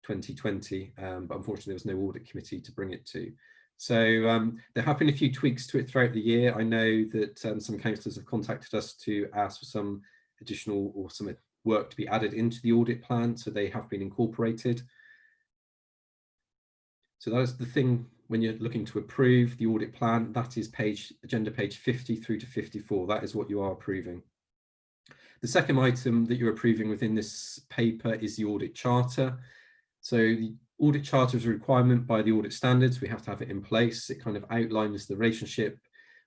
2020, but unfortunately there was no audit committee to bring it to. So there have been a few tweaks to it throughout the year. I know that some councillors have contacted us to ask for some additional or some work to be added into the audit plan, so they have been incorporated. So that is the thing when you're looking to approve the audit plan, that is agenda page 50 through to 54. That is what you are approving. The second item that you're approving within this paper is the audit charter. So the audit charter is a requirement by the audit standards. We have to have it in place. It kind of outlines the relationship,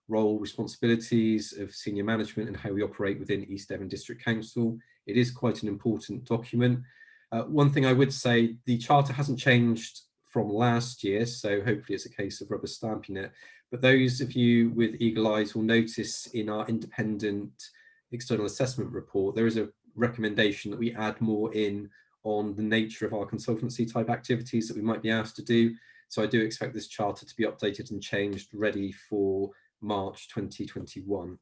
role, responsibilities of senior management and how we operate within East Devon District Council. It is quite an important document. One thing I would say, the charter hasn't changed from last year, so hopefully it's a case of rubber stamping it. But those of you with eagle eyes will notice in our independent external assessment report, there is a recommendation that we add more in on the nature of our consultancy type activities that we might be asked to do. So I do expect this charter to be updated and changed, ready for March 2021.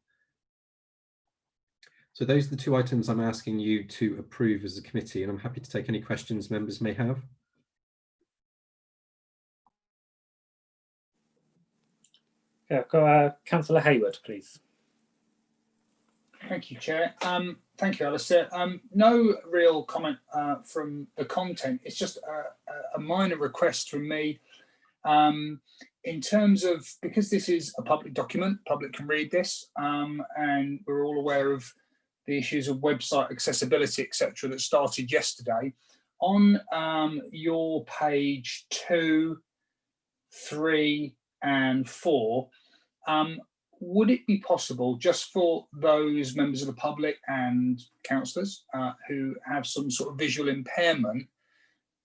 So those are the two items I'm asking you to approve as a committee, and I'm happy to take any questions members may have. Yeah, go Councillor Hayward, please. Thank you, Chair. Thank you, Alistair. No real comment from the content. It's just a minor request from me in terms of, because this is a public document, public can read this, and we're all aware of the issues of website accessibility, etc., that started yesterday. On your page 2, 3, and 4, would it be possible just for those members of the public and councillors who have some sort of visual impairment,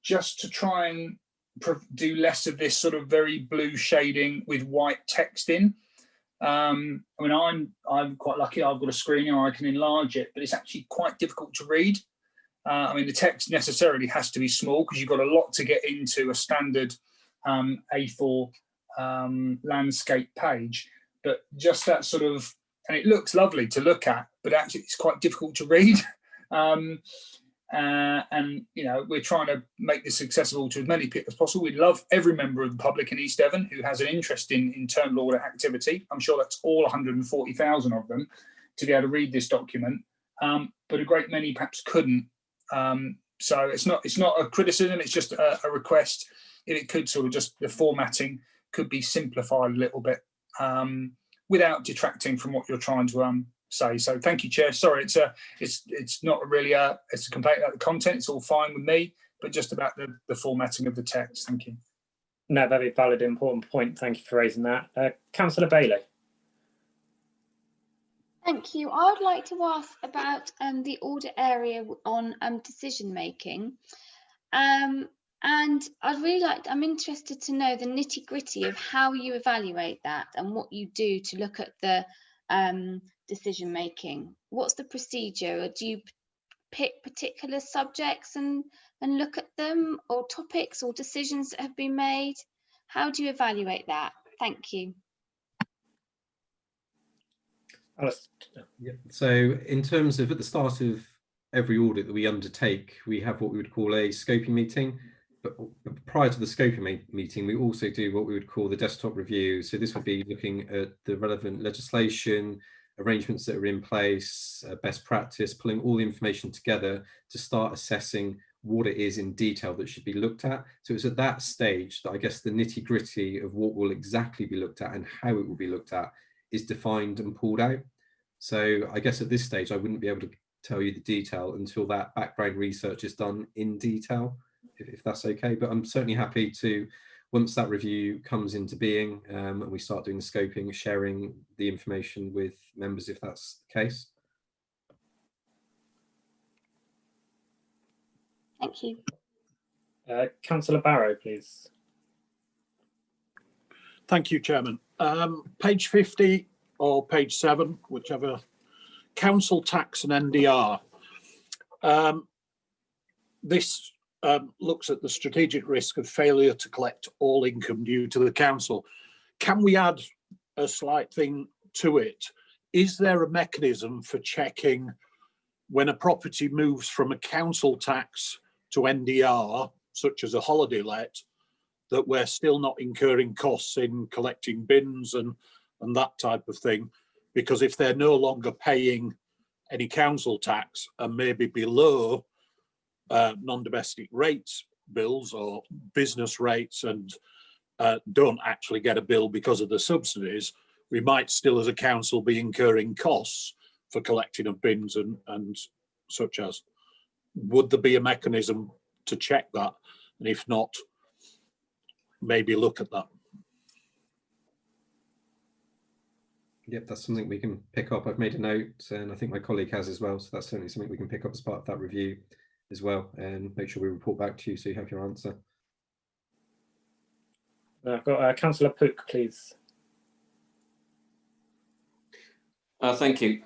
just to try and do less of this sort of very blue shading with white text in? I mean, I'm quite lucky. I've got a screen here, I can enlarge it, but it's actually quite difficult to read. I mean, the text necessarily has to be small because you've got a lot to get into a standard A4 landscape page. But just that sort of, and it looks lovely to look at, but actually it's quite difficult to read. And you know, we're trying to make this accessible to as many people as possible. We'd love every member of the public in East Devon who has an interest in internal audit activity. I'm sure that's all 140,000 of them to be able to read this document. But a great many perhaps couldn't. So it's not a criticism. It's just a request. If it could sort of just, the formatting could be simplified a little bit without detracting from what you're trying to say. So thank you, Chair. Sorry, it's not really it's a complaint about the content. It's all fine with me, but just about the formatting of the text. Thank you. No, very valid, important point. Thank you for raising that. Councillor Bailey. Thank you. I would like to ask about the audit area on decision making. And I'm interested to know the nitty gritty of how you evaluate that and what you do to look at the decision making. What's the procedure? Or do you pick particular subjects and look at them, or topics or decisions that have been made? How do you evaluate that? Thank you. Yeah. So in terms of, at the start of every audit that we undertake, we have what we would call a scoping meeting. But prior to the scoping meeting, we also do what we would call the desktop review. So this would be looking at the relevant legislation, arrangements that are in place, best practice, pulling all the information together to start assessing what it is in detail that should be looked at. So it's at that stage that I guess the nitty gritty of what will exactly be looked at and how it will be looked at is defined and pulled out. So I guess at this stage, I wouldn't be able to tell you the detail until that background research is done in detail, if that's okay. But I'm certainly happy to, once that review comes into being and we start doing the scoping, sharing the information with members if that's the case. Thank you. Councillor Barrow, please. Thank you, Chairman. Page 50 or page 7, whichever. Council tax and NDR. This looks at the strategic risk of failure to collect all income due to the council. Can we add a slight thing to it? Is there a mechanism for checking when a property moves from a council tax to NDR, such as a holiday let, that we're still not incurring costs in collecting bins and that type of thing? Because if they're no longer paying any council tax and maybe below non-domestic rates bills or business rates and don't actually get a bill because of the subsidies, we might still as a council be incurring costs for collecting of bins and such as. Would there be a mechanism to check that? And if not, maybe look at that. Yep, that's something we can pick up. I've made a note and I think my colleague has as well. So that's certainly something we can pick up as part of that review as well and make sure we report back to you so you have your answer. I've got Councillor Pook, please. Thank you.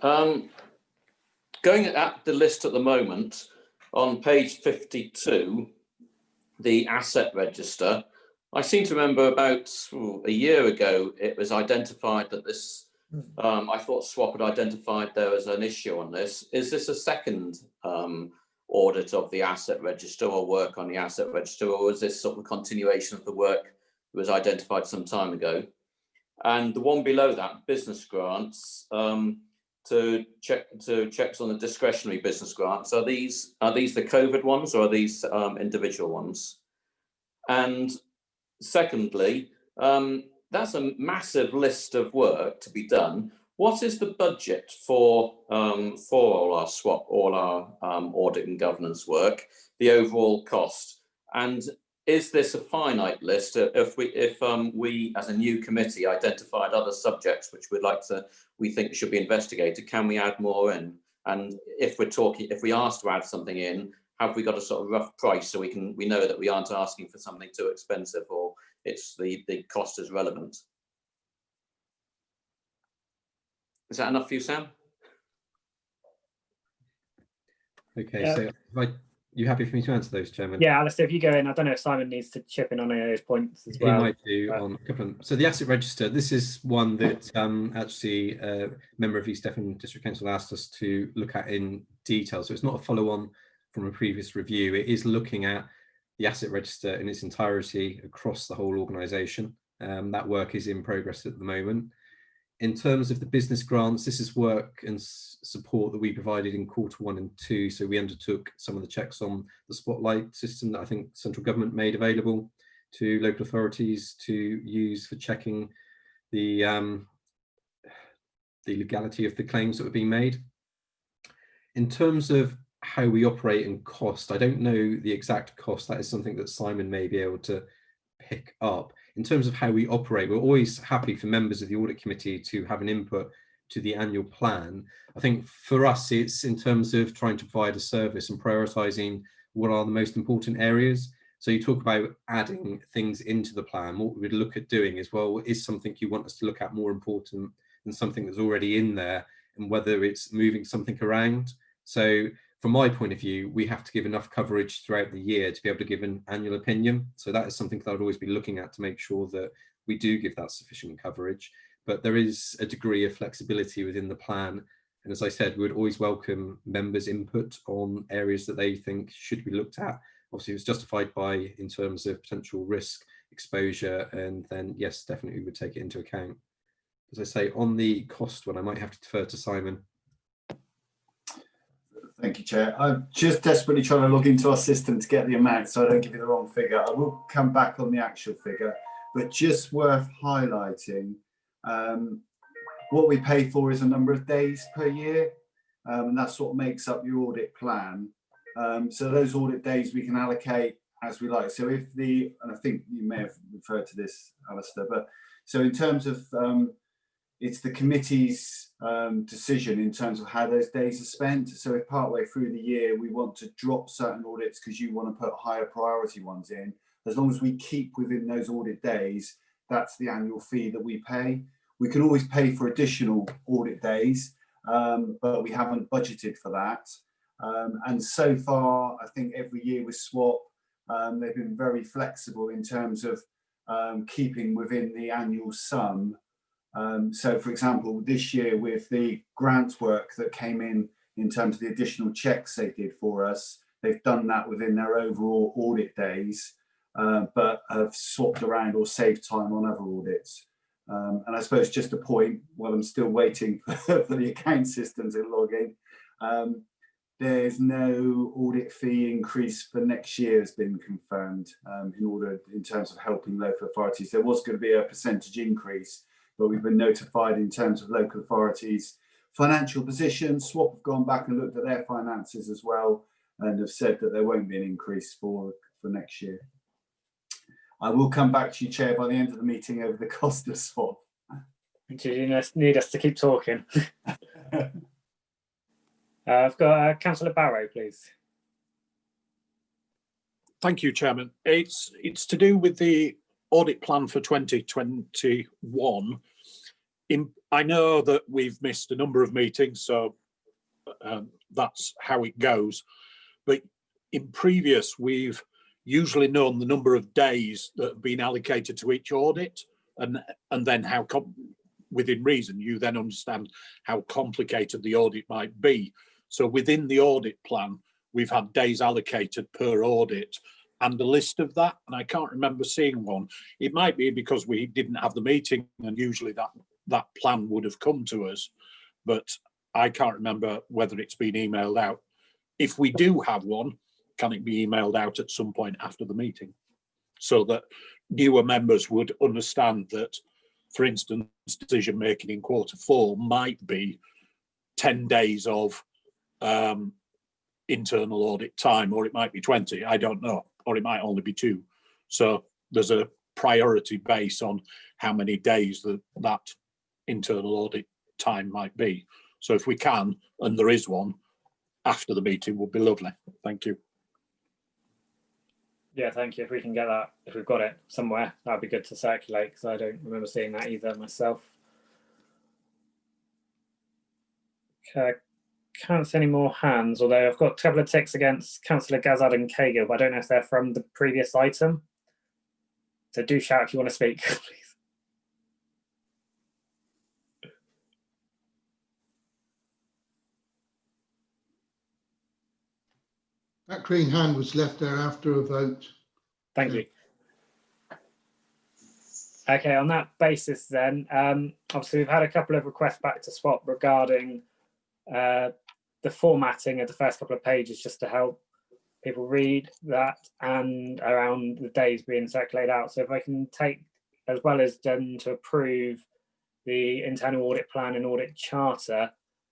Going at the list at the moment, on page 52, the asset register, I seem to remember about a year ago, it was identified that this, I thought SWAP had identified there was an issue on this. Is this a second audit of the asset register or work on the asset register, or is this sort of a continuation of the work that was identified some time ago? And the one below that, business grants, to checks on the discretionary business grants. Are these the COVID ones or are these individual ones? And secondly, that's a massive list of work to be done. What is the budget for all our SWAP, all our audit and governance work, the overall cost? And is this a finite list? If we as a new committee identified other subjects which we think should be investigated, can we add more in? And if we asked to add something in, have we got a sort of rough price so we know that we aren't asking for something too expensive, or it's the cost is relevant? Is that enough for you, Sam? Okay, Yeah. so you happy for me to answer those, Chairman? Yeah, Alistair, if you go in, I don't know if Simon needs to chip in on any of those points as well. He might do on a couple of, so the asset register, this is one that actually a member of East Devon District Council asked us to look at in detail. So it's not a follow-on from a previous review. It is looking at the asset register in its entirety across the whole organisation. That work is in progress at the moment. In terms of the business grants, this is work and support that we provided in Q1 and 2. So we undertook some of the checks on the spotlight system that I think central government made available to local authorities to use for checking the legality of the claims that were being made. In terms of how we operate and cost, I don't know the exact cost. That is something that Simon may be able to pick up. In terms of how we operate, we're always happy for members of the audit committee to have an input to the annual plan. I think for us, it's in terms of trying to provide a service and prioritising what are the most important areas. So you talk about adding things into the plan. What we would look at doing is, well, is something you want us to look at more important than something that's already in there, and whether it's moving something around. So from my point of view, we have to give enough coverage throughout the year to be able to give an annual opinion. So that is something that I'd always be looking at to make sure that we do give that sufficient coverage. But there is a degree of flexibility within the plan. And as I said, we would always welcome members' input on areas that they think should be looked at. Obviously, it's justified by in terms of potential risk exposure, and then yes, definitely we would take it into account. As I say, on the cost one, I might have to defer to Simon. Thank you, Chair. I'm just desperately trying to log into our system to get the amount so I don't give you the wrong figure. I will come back on the actual figure, but just worth highlighting, what we pay for is a number of days per year, and that's what makes up your audit plan. So those audit days we can allocate as we like. So if and I think you may have referred to this, Alistair, but so in terms of it's the committee's decision in terms of how those days are spent. So if partway through the year we want to drop certain audits because you want to put higher priority ones in, as long as we keep within those audit days, that's the annual fee that we pay. We can always pay for additional audit days, but we haven't budgeted for that. And so far, I think every year with SWAP, they've been very flexible in terms of keeping within the annual sum. So for example, this year with the grant work that came in terms of the additional checks they did for us, they've done that within their overall audit days, but have swapped around or saved time on other audits. And I suppose just a point, while I'm still waiting for the account system to log in, there's no audit fee increase for next year has been confirmed in terms of helping local authorities. There was going to be a percentage increase, but we've been notified in terms of local authorities' financial position. SWAP have gone back and looked at their finances as well and have said that there won't be an increase for next year. I will come back to you, Chair, by the end of the meeting over the cost of SWAP. Do you need us to keep talking? I've got Councillor Barrow, please. Thank you, Chairman. It's to do with the audit plan for 2021. I know that we've missed a number of meetings, so that's how it goes. But in previous, we've usually known the number of days that have been allocated to each audit, and then how, within reason, you then understand how complicated the audit might be. So within the audit plan, we've had days allocated per audit and a list of that, and I can't remember seeing one. It might be because we didn't have the meeting, and usually that plan would have come to us, but I can't remember whether it's been emailed out. If we do have one, can it be emailed out at some point after the meeting so that newer members would understand that, for instance, decision making in Q4 might be 10 days of internal audit time, or it might be 20, I don't know, or it might only be 2. So there's a priority base on how many days that internal audit time might be. So if we can, and there is one after the meeting, would be lovely. Thank you. Yeah, thank you. If we can get that, if we've got it somewhere, that'd be good to circulate, because I don't remember seeing that either myself. Okay, can't see any more hands, although I've got a couple of ticks against Councillor Gazad and Cahill, but I don't know if they're from the previous item. So do shout if you want to speak, please. That green hand was left there after a vote. Thank you. Okay, on that basis then, obviously we've had a couple of requests back to swap regarding the formatting of the first couple of pages, just to help people read that, and around the days being circulated out. So if I can take, as well as done to approve the internal audit plan and audit charter,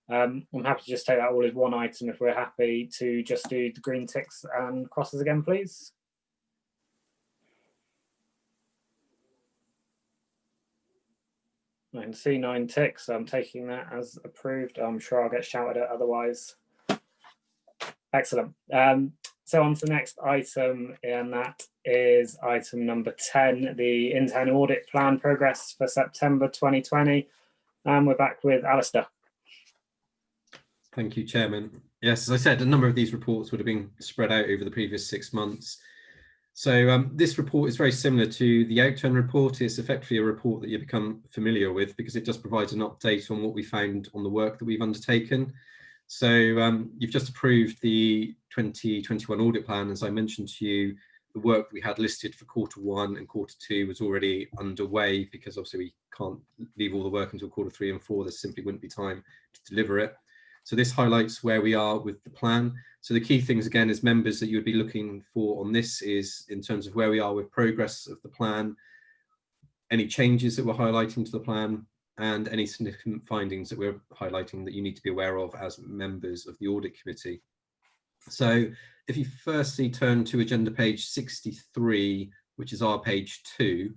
I'm happy to just take that all as one item if we're happy to just do the green ticks and crosses again, please. I can see 9 ticks, so I'm taking that as approved. I'm sure I'll get shouted at otherwise. Excellent. So on to the next item, and that is item number 10, the internal audit plan progress for September 2020. And we're back with Alistair. Thank you, Chairman. Yes, as I said, a number of these reports would have been spread out over the previous 6 months. So this report is very similar to the outturn report. It's effectively a report that you become familiar with, because it just provides an update on what we found on the work that we've undertaken. So you've just approved the 2021 audit plan. As I mentioned to you, the work we had listed for Q1 and Q2 was already underway, because obviously we can't leave all the work until Q3 and 4. There simply wouldn't be time to deliver it. So this highlights where we are with the plan. So the key things, again, as members that you would be looking for on this is in terms of where we are with progress of the plan, any changes that we're highlighting to the plan, and any significant findings that we're highlighting that you need to be aware of as members of the audit committee. So if you firstly turn to agenda page 63, which is our page 2,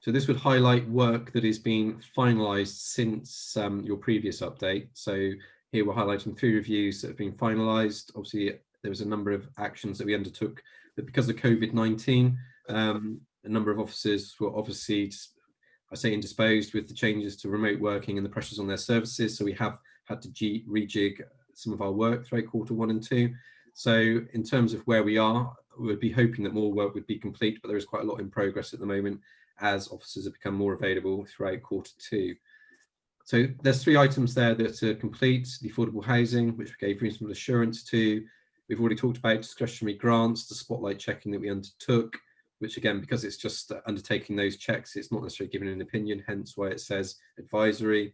so this would highlight work that is being finalised since your previous update. So here we're highlighting 3 reviews that have been finalised. Obviously, there was a number of actions that we undertook, but because of COVID-19, a number of officers were obviously, I say, indisposed with the changes to remote working and the pressures on their services. So we have had to rejig some of our work throughout Q1 and 2. So in terms of where we are, we'd be hoping that more work would be complete, but there is quite a lot in progress at the moment as officers have become more available throughout Q2. So there's 3 items there that are complete: the affordable housing, which we gave reasonable assurance to. We've already talked about discretionary grants, the spotlight checking that we undertook, which again, because it's just undertaking those checks, it's not necessarily giving an opinion, hence why it says advisory.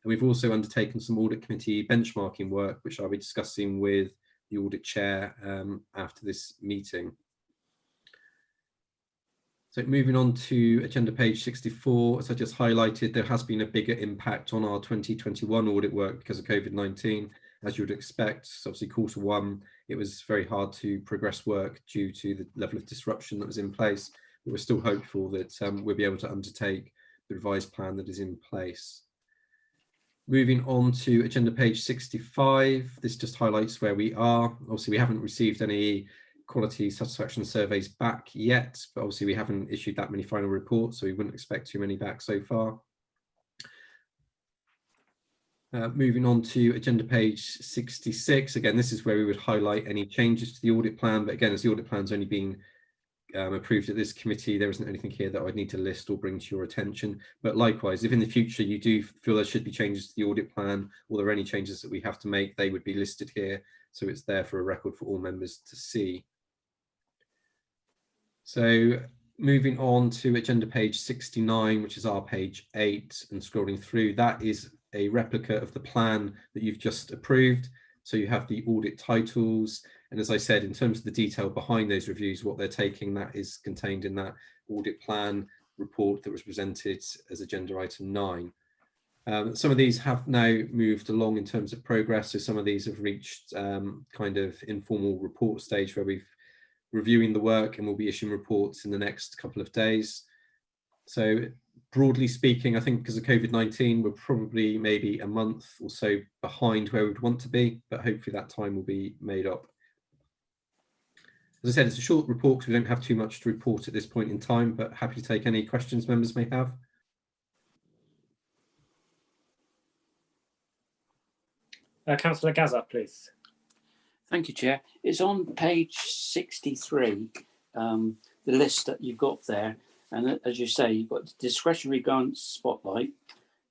And we've also undertaken some audit committee benchmarking work, which I'll be discussing with the audit chair after this meeting. So moving on to agenda page 64, as I just highlighted, there has been a bigger impact on our 2021 audit work because of COVID-19, as you would expect. So obviously Q1, it was very hard to progress work due to the level of disruption that was in place, but we're still hopeful that we'll be able to undertake the revised plan that is in place. Moving on to agenda page 65, this just highlights where we are. Obviously, we haven't received any quality satisfaction surveys back yet, but obviously we haven't issued that many final reports, so we wouldn't expect too many back so far. Moving on to agenda page 66, again, this is where we would highlight any changes to the audit plan, but again, as the audit plan's only been approved at this committee, there isn't anything here that I'd need to list or bring to your attention. But likewise, if in the future you do feel there should be changes to the audit plan, or there are any changes that we have to make, they would be listed here, so it's there for a record for all members to see. So moving on to agenda page 69, which is our page 8, and scrolling through, that is a replica of the plan that you've just approved. So you have the audit titles, and as I said, in terms of the detail behind those reviews, what they're taking, that is contained in that audit plan report that was presented as agenda item 9. Some of these have now moved along in terms of progress, so some of these have reached kind of informal report stage where we've reviewing the work, and we'll be issuing reports in the next couple of days. So broadly speaking, I think because of COVID-19, we're probably maybe a month or so behind where we'd want to be, but hopefully that time will be made up. As I said, it's a short report because we don't have too much to report at this point in time, but happy to take any questions members may have. Councillor Gaza, please. Thank you, Chair. It's on page 63, the list that you've got there. And as you say, you've got discretionary grants spotlight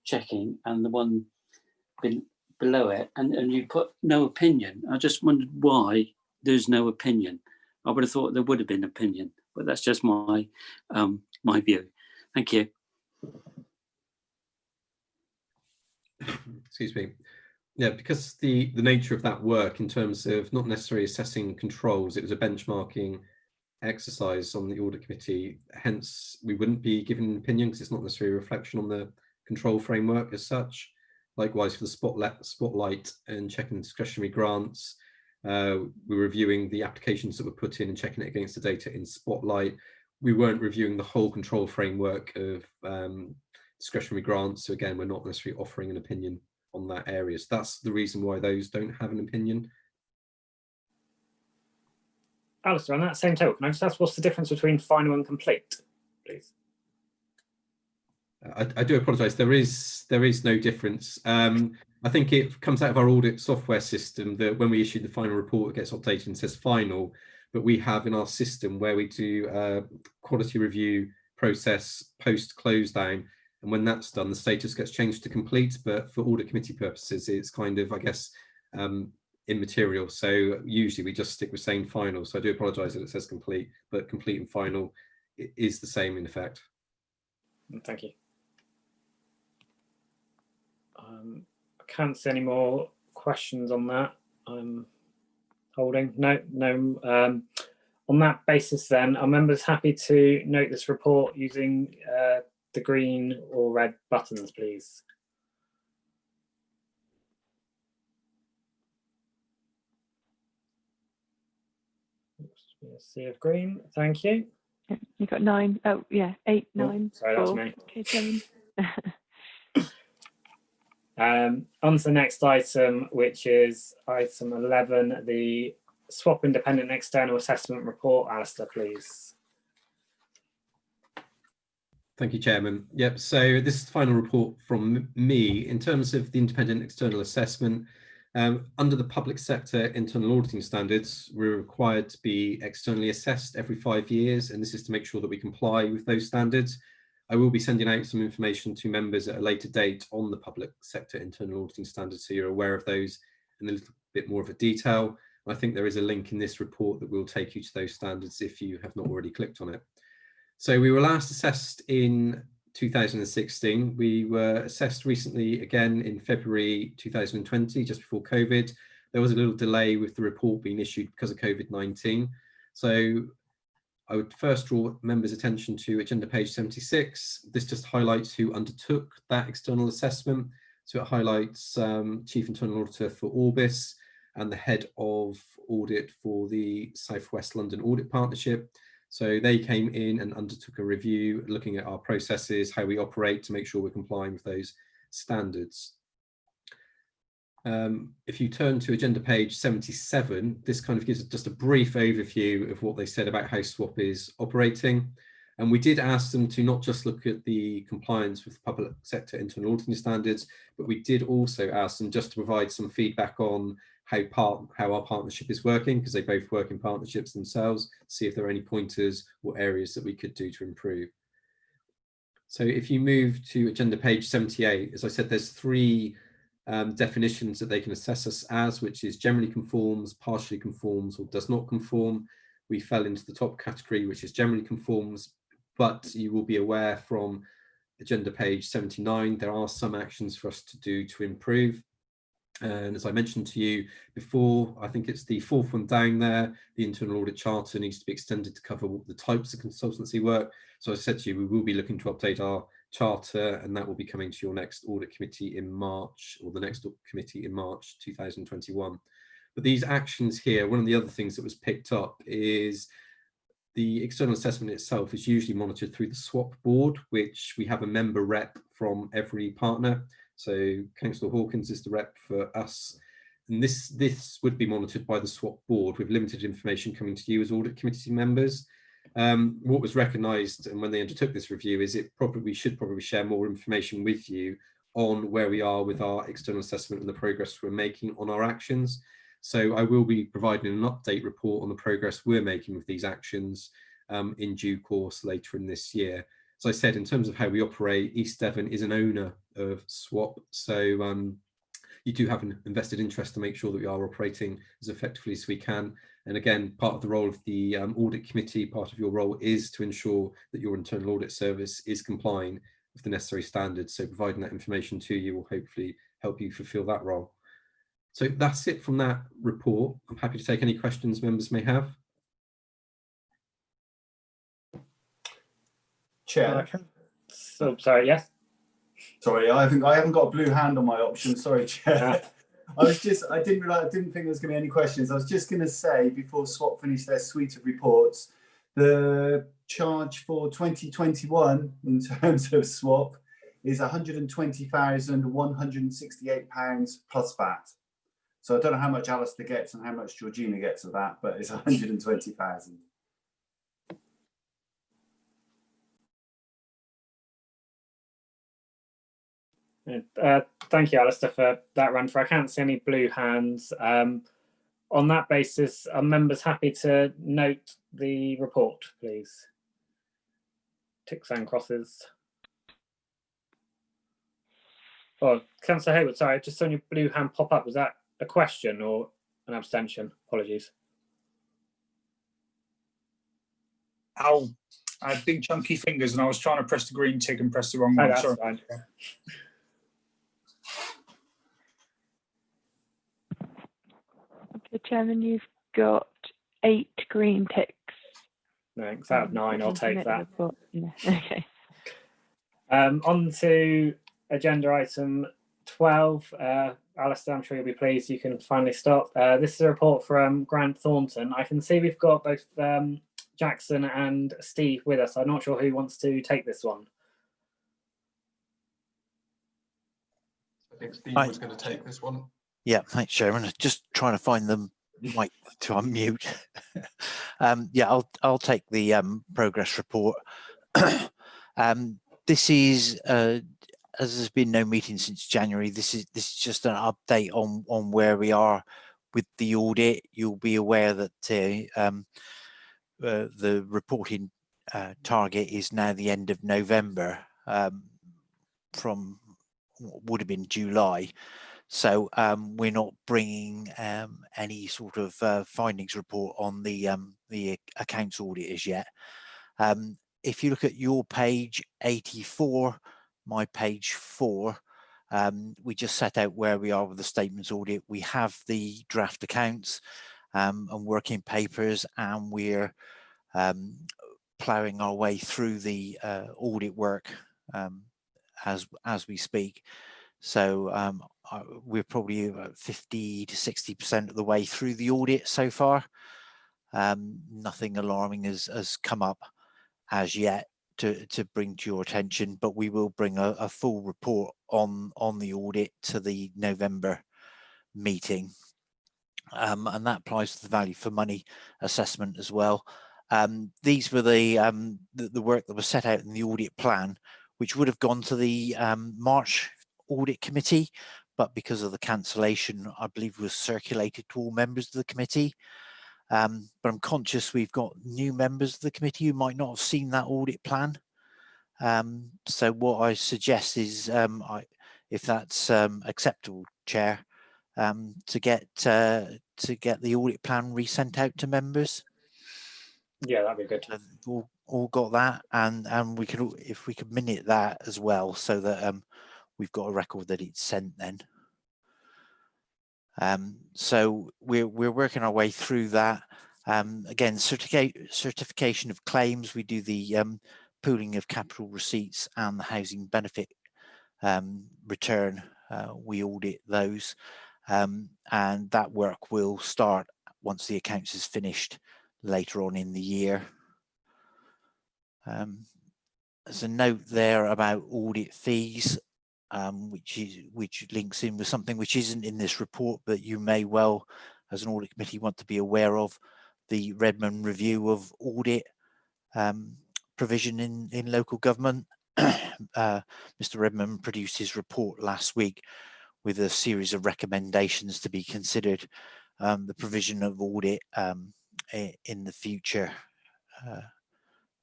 checking and the one below it, and you put no opinion. I just wondered why there's no opinion. I would have thought there would have been opinion, but that's just my my view. Thank you. Excuse me. Yeah, because the nature of that work in terms of not necessarily assessing controls, it was a benchmarking exercise on the audit committee. Hence, we wouldn't be giving an opinion because it's not necessarily a reflection on the control framework as such. Likewise, for the spotlight and checking discretionary grants, we're reviewing the applications that were put in and checking it against the data in Spotlight. We weren't reviewing the whole control framework of discretionary grants. So again, we're not necessarily offering an opinion on that area. So that's the reason why those don't have an opinion. Alistair, on that same token, can I just ask what's the difference between final and complete, please? I do apologise. There is no difference. I think it comes out of our audit software system that when we issue the final report, it gets updated and says final. But we have in our system where we do quality review process post close down, and when that's done, the status gets changed to complete. But for audit committee purposes, it's kind of, I guess, immaterial. So usually we just stick with saying final. So I do apologise that it says complete, but complete and final is the same in effect. Thank you. I can't see any more questions on that. I'm holding. No. On that basis then, are members happy to note this report using the green or red buttons, please? Sea of green, thank you. You got 9. Oh yeah, 8, 9. Sorry, that was me. Okay, 7. On to the next item, which is item 11, the swap independent external assessment report. Alistair, please. Thank you, Chairman. Yep, so this is the final report from me in terms of the independent external assessment. Under the public sector internal auditing standards, we're required to be externally assessed every 5 years, and this is to make sure that we comply with those standards. I will be sending out some information to members at a later date on the public sector internal auditing standards, so you're aware of those in a little bit more of a detail. I think there is a link in this report that will take you to those standards if you have not already clicked on it. So we were last assessed in 2016. We were assessed recently again in February 2020, just before COVID. There was a little delay with the report being issued because of COVID-19. So I would first draw members' attention to agenda page 76. This just highlights who undertook that external assessment. So it highlights Chief Internal Auditor for Orbis and the Head of Audit for the South West London Audit Partnership. So they came in and undertook a review looking at our processes, how we operate to make sure we're complying with those standards. If you turn to agenda page 77, this kind of gives just a brief overview of what they said about how SWAP is operating. And we did ask them to not just look at the compliance with public sector internal auditing standards, but we did also ask them just to provide some feedback on how our partnership is working, because they both work in partnerships themselves, see if there are any pointers or areas that we could do to improve. So if you move to agenda page 78, as I said, there's 3 definitions that they can assess us as, which is generally conforms, partially conforms, or does not conform. We fell into the top category, which is generally conforms, but you will be aware from agenda page 79, there are some actions for us to do to improve. And as I mentioned to you before, I think it's the 4th one down there, the internal audit charter needs to be extended to cover the types of consultancy work. So I said to you, we will be looking to update our charter, and that will be coming to your next audit committee in March, or the next committee in March 2021. But these actions here, one of the other things that was picked up is the external assessment itself is usually monitored through the SWAP board, which we have a member rep from every partner. So Councillor Hawkins is the rep for us. And this would be monitored by the SWAP board with limited information coming to you as audit committee members. What was recognised and when they undertook this review is we should probably share more information with you on where we are with our external assessment and the progress we're making on our actions. So I will be providing an update report on the progress we're making with these actions in due course later in this year. As I said, in terms of how we operate, East Devon is an owner of SWAP. So you do have an invested interest to make sure that we are operating as effectively as we can. And again, part of the role of the audit committee, part of your role is to ensure that your internal audit service is complying with the necessary standards. So providing that information to you will hopefully help you fulfill that role. So that's it from that report. I'm happy to take any questions members may have. Chair. So sorry, yes. Sorry, I haven't got a blue hand on my option. Sorry, Chair. I didn't realise, I didn't think there was going to be any questions. I was just going to say before SWAP finished their suite of reports, the charge for 2021 in terms of SWAP is £120,168 plus VAT. So I don't know how much Alistair gets and how much Georgina gets of that, but it's 120,000. Thank you, Alistair, for that run through. I can't see any blue hands. On that basis, are members happy to note the report, please? Ticks and crosses. Oh, Councillor Hayward, sorry, I just saw your blue hand pop up. Was that a question or an abstention? Apologies. Ow. I had big chunky fingers and I was trying to press the green tick and press the wrong one. Sorry. Fine. Okay, Chairman, you've got 8 green ticks. Thanks. Out of 9, I'll take that. Yeah. Okay. On to agenda item 12. Alistair, I'm sure you'll be pleased you can finally stop. This is a report from Grant Thornton. I can see we've got both Jackson and Steve with us. I'm not sure who wants to take this one. I think Steve was going to take this one. Yeah, thanks, Chairman. Just trying to find the mic to unmute. Yeah, I'll take the progress report. This is, as there's been no meeting since January, this is just an update on where we are with the audit. You'll be aware that the reporting target is now the end of November from what would have been July. So we're not bringing any sort of findings report on the accounts audit as yet. If you look at your page 84, my page 4, we just set out where we are with the statements audit. We have the draft accounts and working papers, and we're ploughing our way through the audit work as we speak. So we're probably about 50 to 60% of the way through the audit so far. Nothing alarming has come up as yet to bring to your attention, but we will bring a full report on the audit to the November meeting. And that applies to the value for money assessment as well. These were the work that was set out in the audit plan, which would have gone to the March audit committee, but because of the cancellation, I believe was circulated to all members of the committee. But I'm conscious we've got new members of the committee who might not have seen that audit plan. So what I suggest is, if that's acceptable, Chair, to get the audit plan resent out to members. Yeah, that'd be good. All got that, and we could, if we could minute that as well, so that we've got a record that it's sent then. So we're working our way through that. Again, certification of claims. We do the pooling of capital receipts and the housing benefit return. We audit those, and that work will start once the accounts is finished later on in the year. There's a note there about audit fees, which links in with something which isn't in this report, but you may well, as an audit committee, want to be aware of: the Redmond review of audit provision in local government. Mr. Redmond produced his report last week with a series of recommendations to be considered, the provision of audit in the future.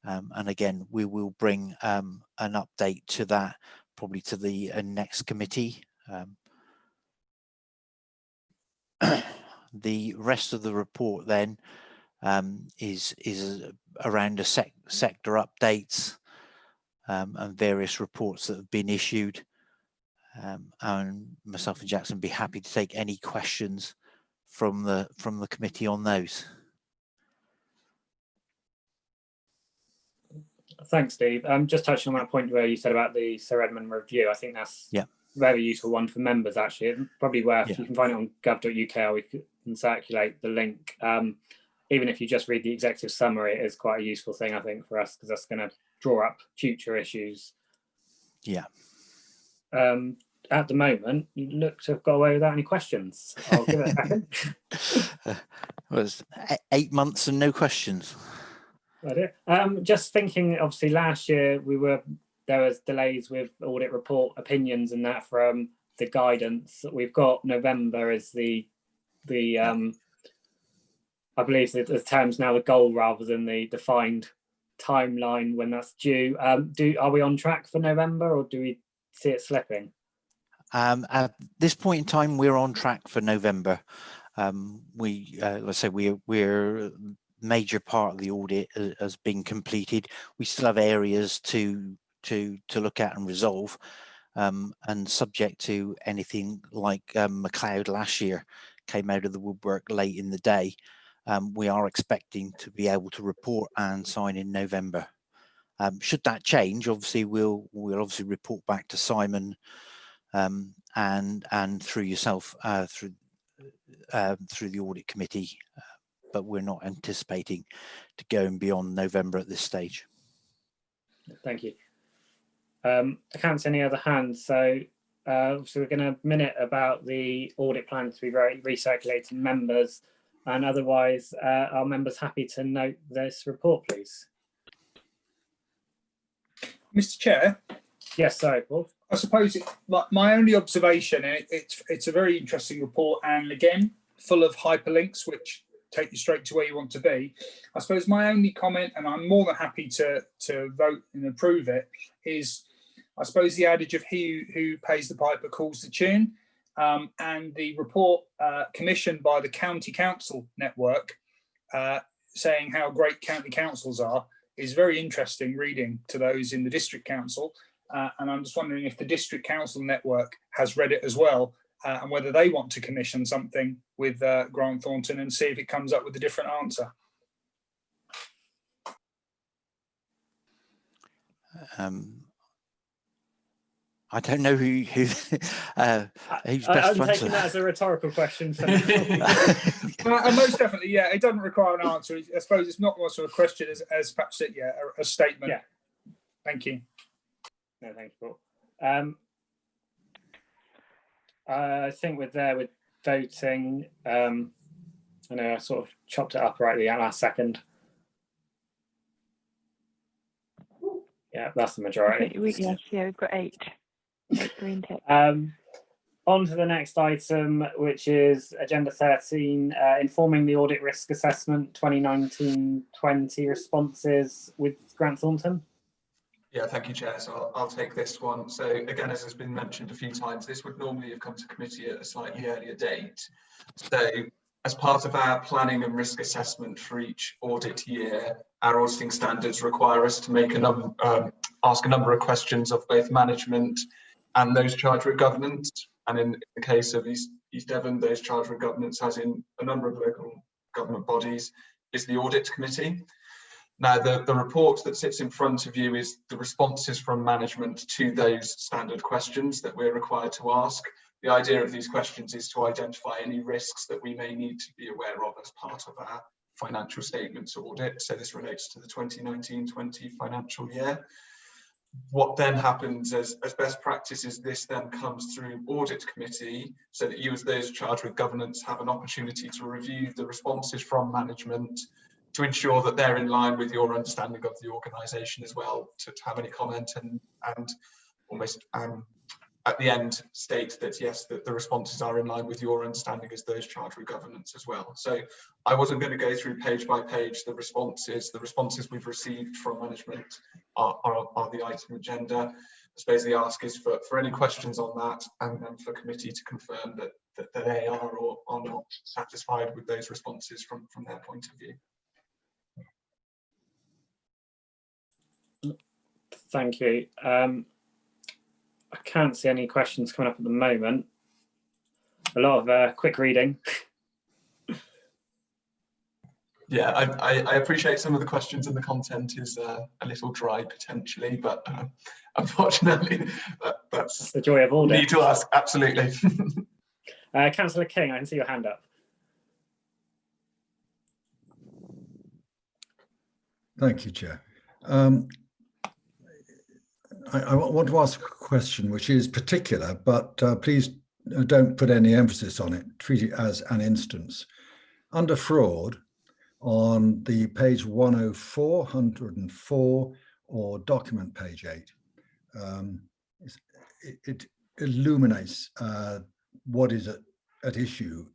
And again, we will bring an update to that, probably to the next committee. The rest of the report then is around the sector updates and various reports that have been issued. And myself and Jackson be happy to take any questions from the committee on those. Thanks, Steve. Just touching on that point where you said about the Sir Edmund review, I think that's a very useful one for members, actually. It's probably worth, you can find it on gov.uk, or we can circulate the link. Even if you just read the executive summary, it is quite a useful thing, I think, for us, because that's going to draw up future issues. Yeah. At the moment, you look to have got away without any questions. I'll give it a second. Well, it's 8 months and no questions. Just thinking, obviously last year there was delays with audit report opinions and that from the guidance. We've got November as the I believe the term's now the goal rather than the defined timeline when that's due. Are we on track for November, or do we see it slipping? At this point in time, we're on track for November. Let's say we're major part of the audit has been completed. We still have areas to look at and resolve, and subject to anything like McLeod last year came out of the woodwork late in the day. We are expecting to be able to report and sign in November. Should that change, obviously we'll obviously report back to Simon and through yourself through the audit committee. But we're not anticipating to go beyond November at this stage. Thank you. I can't see any other hands, so we're going to minute about the audit plan to be recirculated to members, and otherwise, are members happy to note this report, please? Mr. Chair. Yes, sorry, Paul. I suppose my only observation, and it's a very interesting report, and again, full of hyperlinks, which take you straight to where you want to be. I suppose my only comment, and I'm more than happy to vote and approve it, is I suppose the adage of he who pays the piper calls the tune, and the report commissioned by the County Council Network saying how great county councils are is very interesting reading to those in the district council, and I'm just wondering if the district council network has read it as well, and whether they want to commission something with Grant Thornton and see if it comes up with a different answer. I don't know who's best I'm taking that as a rhetorical question. So. Most definitely, yeah. It doesn't require an answer. I suppose it's not much of a question as perhaps a statement. Yeah. Thank you. No, thanks, Paul. I think we're there with voting. I know I sort of chopped it up right at the last second. Yeah, that's the majority. Yes, yeah, we've got 8 green ticks. On to the next item, which is Agenda 13, informing the audit risk assessment 2019-20 responses with Grant Thornton. Yeah, thank you, Chair. So I'll take this one. So again, as has been mentioned a few times, this would normally have come to committee at a slightly earlier date. So as part of our planning and risk assessment for each audit year, our auditing standards require us to make ask a number of questions of both management and those charged with governance. And in the case of East Devon, those charged with governance, as in a number of local government bodies, is the audit committee. Now, the report that sits in front of you is the responses from management to those standard questions that we're required to ask. The idea of these questions is to identify any risks that we may need to be aware of as part of our financial statements audit. So this relates to the 2019-20 financial year. What then happens as best practice is this then comes through audit committee, so that you as those charged with governance have an opportunity to review the responses from management to ensure that they're in line with your understanding of the organisation as well, to have any comment and almost at the end state that yes, that the responses are in line with your understanding as those charged with governance as well. So I wasn't going to go through page by page the responses. The responses we've received from management are the item agenda. I suppose the ask is for any questions on that, and then for committee to confirm that they are or are not satisfied with those responses from their point of view. Thank you. I can't see any questions coming up at the moment. A lot of quick reading. Yeah, I appreciate some of the questions and the content is a little dry potentially, but unfortunately that's the joy of audit. Need to ask, absolutely. Councillor King, I can see your hand up. Thank you, Chair. I want to ask a question which is particular, but please don't put any emphasis on it. Treat it as an instance. Under fraud, on the page 104 or document page 8, it illuminates what is at issue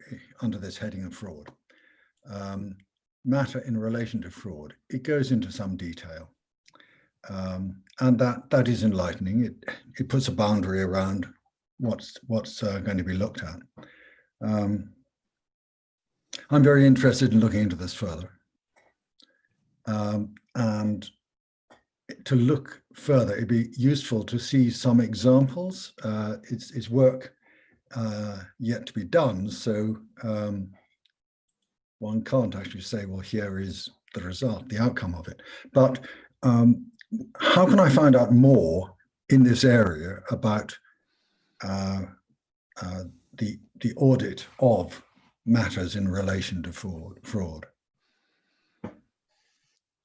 under this heading of fraud. Matter in relation to fraud. It goes into some detail. And that is enlightening. It puts a boundary around what's going to be looked at. I'm very interested in looking into this further. And to look further, it'd be useful to see some examples. It's work yet to be done, so one can't actually say, well, here is the result, the outcome of it. But how can I find out more in this area about the audit of matters in relation to fraud?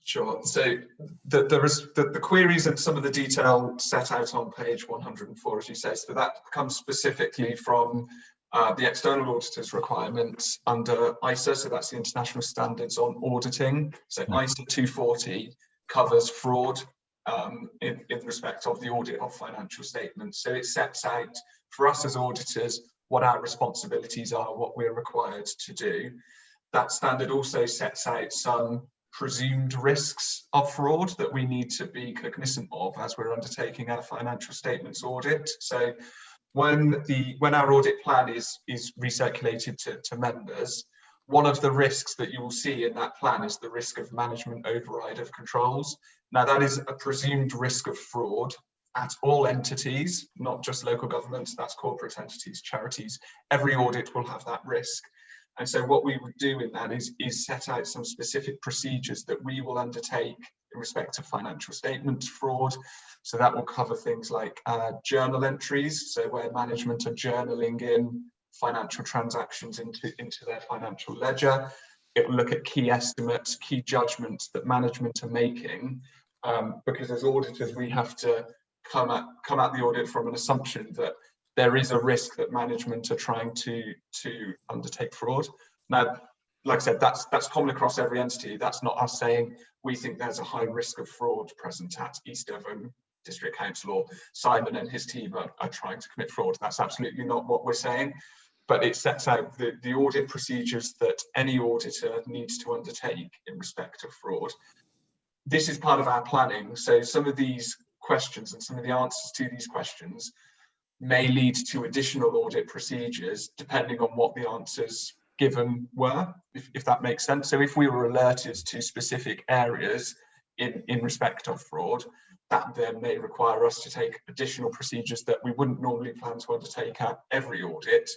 Sure. So the queries and some of the detail set out on page 104, as you say, so that comes specifically from the external auditor's requirements under ISA, so that's the International Standards on Auditing. So ISA 240 covers fraud in respect of the audit of financial statements. So it sets out for us as auditors what our responsibilities are, what we're required to do. That standard also sets out some presumed risks of fraud that we need to be cognizant of as we're undertaking our financial statements audit. So when our audit plan is recirculated to members, one of the risks that you will see in that plan is the risk of management override of controls. Now that is a presumed risk of fraud at all entities, not just local governments, that's corporate entities, charities. Every audit will have that risk. And so what we would do in that is set out some specific procedures that we will undertake in respect to financial statements fraud. So that will cover things like journal entries, so where management are journaling in financial transactions into their financial ledger. It will look at key estimates, key judgments that management are making, because as auditors we have to come at the audit from an assumption that there is a risk that management are trying to undertake fraud. Now, like I said, that's common across every entity. That's not us saying we think there's a high risk of fraud present at East Devon District Council or Simon and his team are trying to commit fraud. That's absolutely not what we're saying. But it sets out the audit procedures that any auditor needs to undertake in respect of fraud. This is part of our planning. So some of these questions and some of the answers to these questions may lead to additional audit procedures depending on what the answers given were, if that makes sense. So if we were alerted to specific areas in respect of fraud, that then may require us to take additional procedures that we wouldn't normally plan to undertake at every audit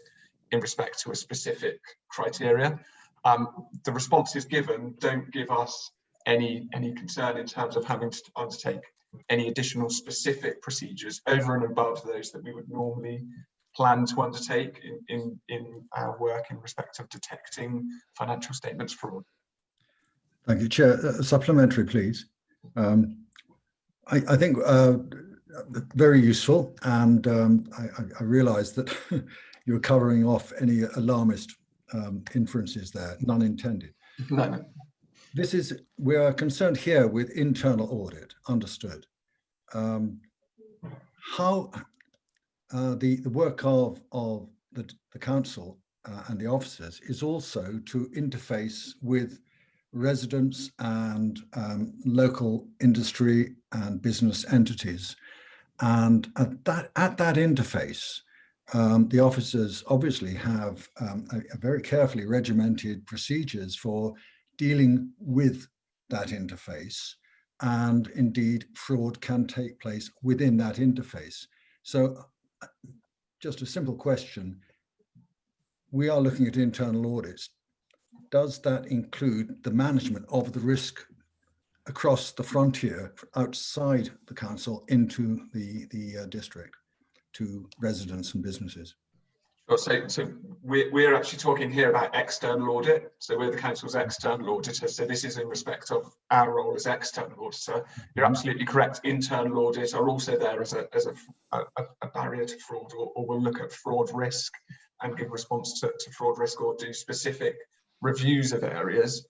in respect to a specific criteria. The responses given don't give us any concern in terms of having to undertake any additional specific procedures over and above those that we would normally plan to undertake in our work in respect of detecting financial statements fraud. Thank you, Chair. Supplementary, please. I think very useful, and I realise that you're covering off any alarmist inferences there, none intended. No. We are concerned here with internal audit, understood. How the work of the council and the officers is also to interface with residents and local industry and business entities. And at that interface, the officers obviously have a very carefully regimented procedures for dealing with that interface, and indeed fraud can take place within that interface. So just a simple question, we are looking at internal audits. Does that include the management of the risk across the frontier outside the council into the district to residents and businesses? So we're actually talking here about external audit. So we're the council's external auditor. So this is in respect of our role as external auditor. You're absolutely correct. Internal audit are also there as a barrier to fraud, or will look at fraud risk and give response to fraud risk, or do specific reviews of areas.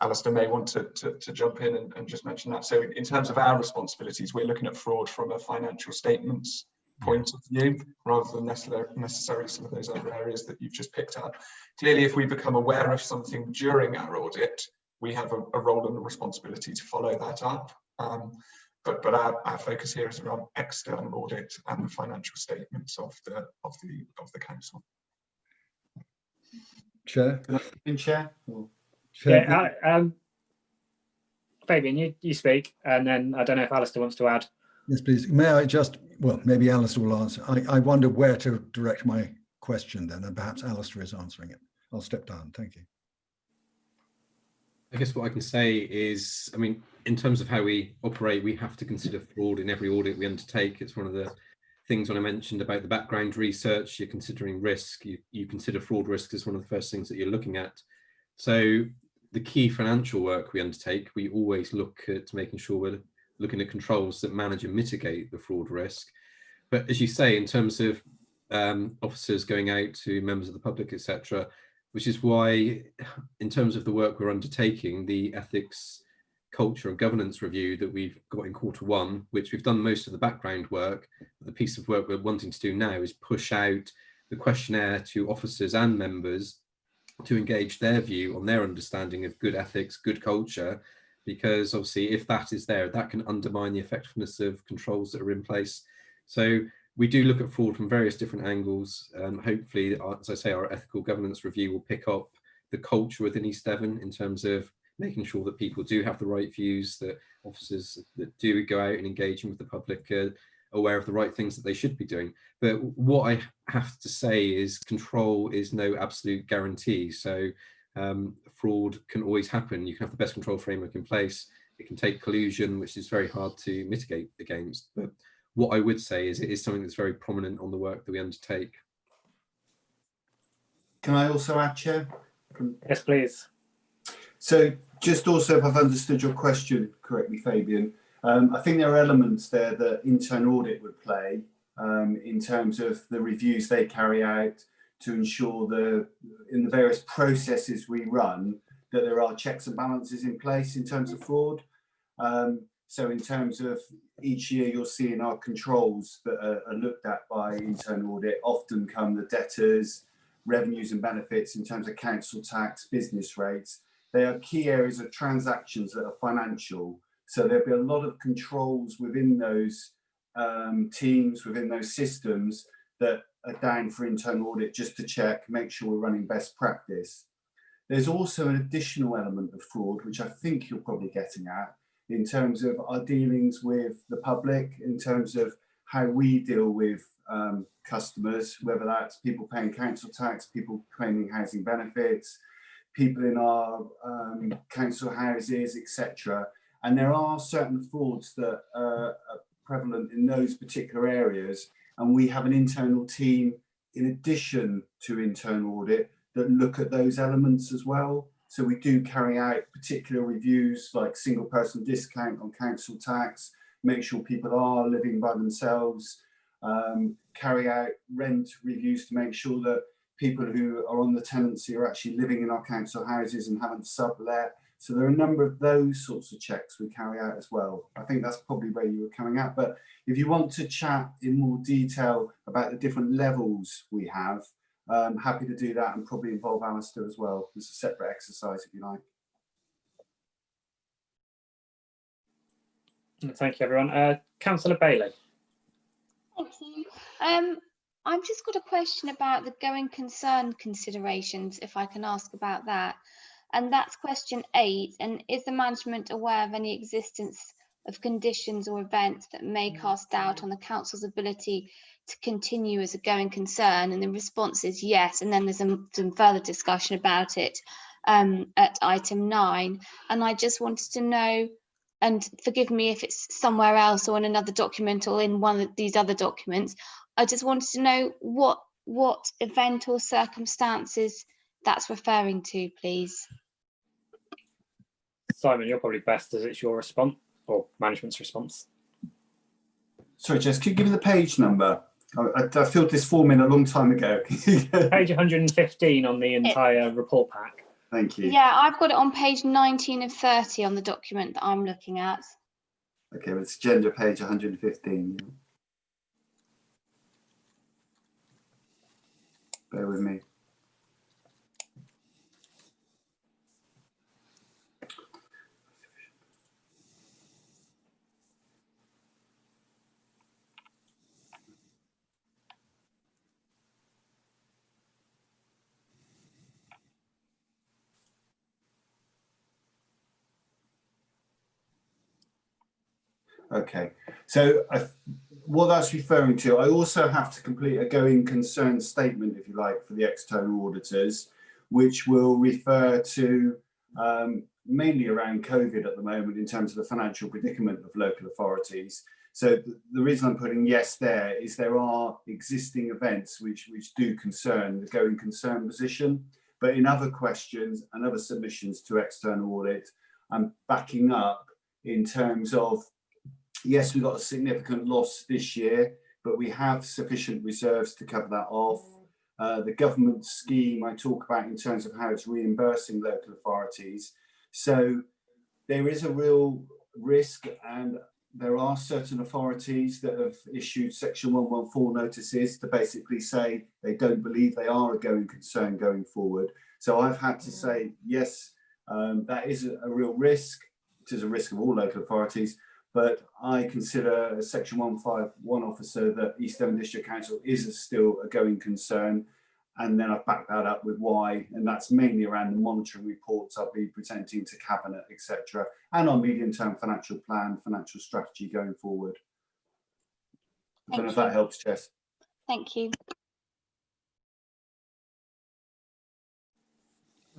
Alistair may want to jump in and just mention that. So in terms of our responsibilities, we're looking at fraud from a financial statements point of view, rather than necessarily some of those other areas that you've just picked up. Clearly, if we become aware of something during our audit, we have a role and a responsibility to follow that up. But our focus here is around external audit and the financial statements of the council. Chair? Chair? Yeah, Fabian, you speak, and then I don't know if Alistair wants to add. Yes, please. May I just, well, maybe Alistair will answer. I wonder where to direct my question then, and perhaps Alistair is answering it. I'll step down. Thank you. I guess what I can say is, I mean, in terms of how we operate, we have to consider fraud in every audit we undertake. It's one of the things when I mentioned about the background research, you're considering risk, you consider fraud risk as one of the first things that you're looking at. So the key financial work we undertake, we always look at making sure we're looking at controls that manage and mitigate the fraud risk. But as you say, in terms of officers going out to members of the public, etc., which is why, in terms of the work we're undertaking, the ethics, culture and governance review that we've got in Q1, which we've done most of the background work, the piece of work we're wanting to do now is push out the questionnaire to officers and members to engage their view on their understanding of good ethics, good culture, because obviously if that is there, that can undermine the effectiveness of controls that are in place. So we do look at fraud from various different angles. Hopefully, as I say, our ethical governance review will pick up the culture within East Devon in terms of making sure that people do have the right views, that officers that do go out and engaging with the public are aware of the right things that they should be doing. But what I have to say is control is no absolute guarantee. So fraud can always happen. You can have the best control framework in place. It can take collusion, which is very hard to mitigate against. But what I would say is it is something that's very prominent on the work that we undertake. Can I also add, Chair? Yes, please. So just also, if I've understood your question correctly, Fabian, I think there are elements there that internal audit would play in terms of the reviews they carry out to ensure in the various processes we run that there are checks and balances in place in terms of fraud. So in terms of each year, you'll see in our controls that are looked at by internal audit often come the debtors, revenues and benefits in terms of council tax, business rates. They are key areas of transactions that are financial. So there'll be a lot of controls within those teams, within those systems that are down for internal audit just to check, make sure we're running best practice. There's also an additional element of fraud, which I think you're probably getting at, in terms of our dealings with the public, in terms of how we deal with customers, whether that's people paying council tax, people claiming housing benefits, people in our council houses, etc. And there are certain frauds that are prevalent in those particular areas. And we have an internal team, in addition to internal audit, that look at those elements as well. So we do carry out particular reviews like single person discount on council tax, make sure people are living by themselves, carry out rent reviews to make sure that people who are on the tenancy are actually living in our council houses and haven't sublet. So there are a number of those sorts of checks we carry out as well. I think that's probably where you were coming at. But if you want to chat in more detail about the different levels we have, happy to do that and probably involve Alistair as well. It's a separate exercise if you like. Thank you, everyone. Councillor Bailey. Thank you. I've just got a question about the going concern considerations, if I can ask about that. And that's question 8. And is the management aware of any existence of conditions or events that may cast doubt on the council's ability to continue as a going concern? And the response is yes. And then there's some further discussion about it at item 9. And I just wanted to know, and forgive me if it's somewhere else or in another document or in one of these other documents, I just wanted to know what event or circumstances that's referring to, please. Simon, you're probably best as it's your response or management's response. Sorry, Jess, could you give me the page number? I filled this form in a long time ago. Page 115 on the entire report pack. Thank you. Yeah, I've got it on page 19 of 30 on the document that I'm looking at. Okay, well, it's agenda page 115. Bear with me. Okay, so what that's referring to, I also have to complete a going concern statement, if you like, for the external auditors, which will refer to mainly around COVID at the moment in terms of the financial predicament of local authorities. So the reason I'm putting yes there is there are existing events which do concern the going concern position, but in other questions and other submissions to external audit, I'm backing up in terms of yes, we got a significant loss this year, but we have sufficient reserves to cover that off. The government scheme I talk about in terms of how it's reimbursing local authorities. So there is a real risk, and there are certain authorities that have issued Section 114 notices to basically say they don't believe they are a going concern going forward. So I've had to say, yes, that is a real risk. It is a risk of all local authorities. But I consider as Section 151 officer that East Devon District Council is still a going concern. And then I've backed that up with why, and that's mainly around the monitoring reports I'll be presenting to Cabinet, etc., and our medium-term financial plan, financial strategy going forward. I don't know if that helps, Jess. Thank you.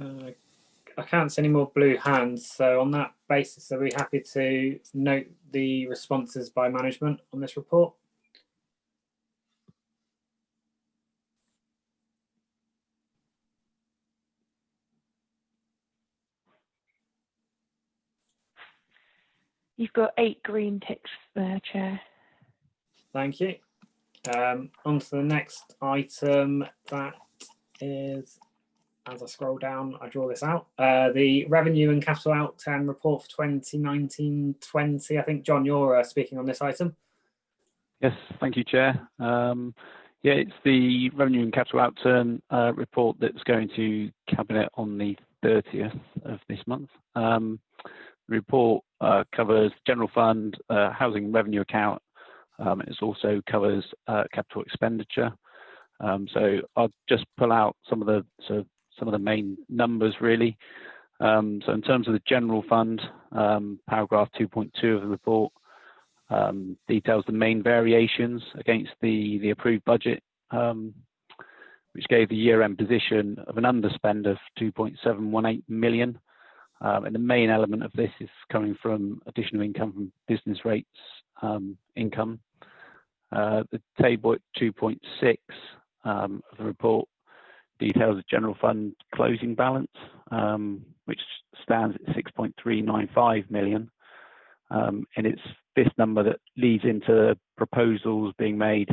I can't see any more blue hands, so on that basis, are we happy to note the responses by management on this report? You've got 8 green ticks there, Chair. Thank you. On to the next item. That is, as I scroll down, I draw this out. The Revenue and Capital Outturn report for 2019-20. I think, John, you're speaking on this item. Yes, thank you, Chair. Yeah, it's the Revenue and Capital Outturn report that's going to Cabinet on the 30th of this month. The report covers general fund, housing revenue account. It also covers capital expenditure. So I'll just pull out some of the main numbers really. So in terms of the general fund, paragraph 2.2 of the report details the main variations against the approved budget, which gave the year-end position of an underspend of 2.718 million. And the main element of this is coming from additional income from business rates income. The table at 2.6 of the report details the general fund closing balance, which stands at 6.395 million. And it's this number that leads into proposals being made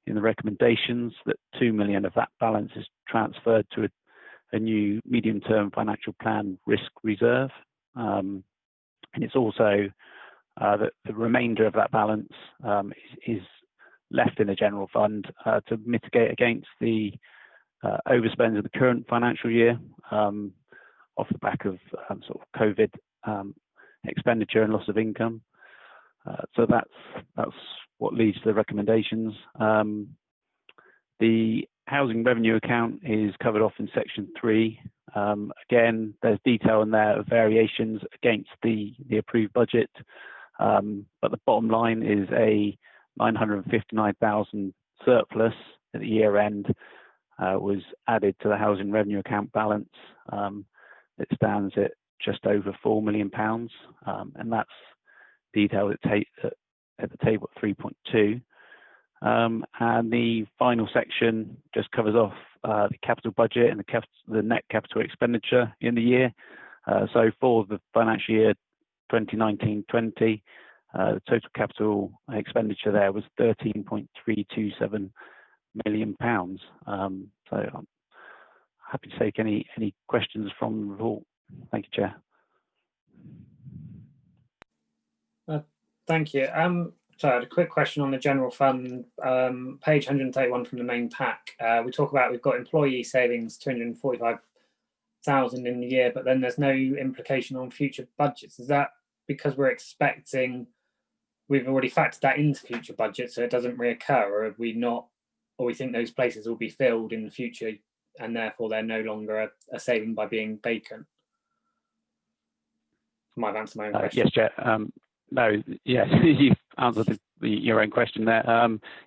in the recommendations that 2 million of that balance is transferred to a new medium-term financial plan risk reserve. And it's also that the remainder of that balance is left in the general fund to mitigate against the overspends of the current financial year off the back of sort of COVID expenditure and loss of income. So that's what leads to the recommendations. The housing revenue account is covered off in section 3. Again, there's detail in there of variations against the approved budget, but the bottom line is a 959,000 surplus at the year end was added to the housing revenue account balance. It stands at just over £4 million, and that's detailed at the table at 3.2. And the final section just covers off the capital budget and the net capital expenditure in the year. So for the financial year 2019-20, the total capital expenditure there was £13.327 million. So I'm happy to take any questions from the report. Thank you, Chair. Thank you. So I had a quick question on the general fund, page 131 from the main pack. We talk about we've got employee savings 245,000 in the year, but then there's no implication on future budgets. Is that because we're expecting, we've already factored that into future budgets, so it doesn't reoccur, or have we not, or we think those places will be filled in the future and therefore they're no longer a saving by being vacant? I might have answered my own question. Yes, Chair. No, yes, you've answered your own question there.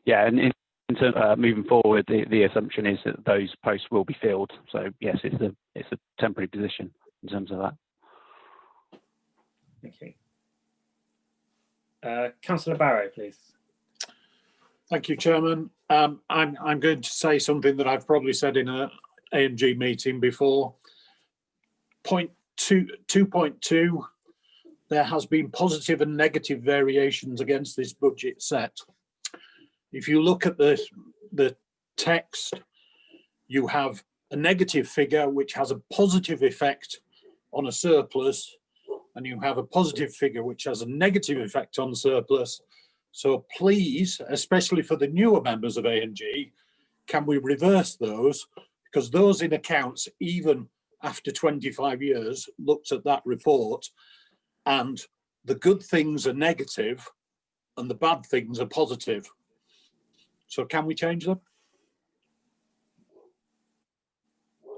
Yeah, and in terms of moving forward, the assumption is that those posts will be filled. So yes, it's a temporary position in terms of that. Thank you. Councillor Barrow, please. Thank you, Chairman. I'm going to say something that I've probably said in a A&G meeting before. Point 2.2. There has been positive and negative variations against this budget set. If you look at the text, you have a negative figure which has a positive effect on a surplus, and you have a positive figure which has a negative effect on surplus. So please, especially for the newer members of A&G, can we reverse those? Because those in accounts, even after 25 years, looked at that report, and the good things are negative and the bad things are positive. So can we change them?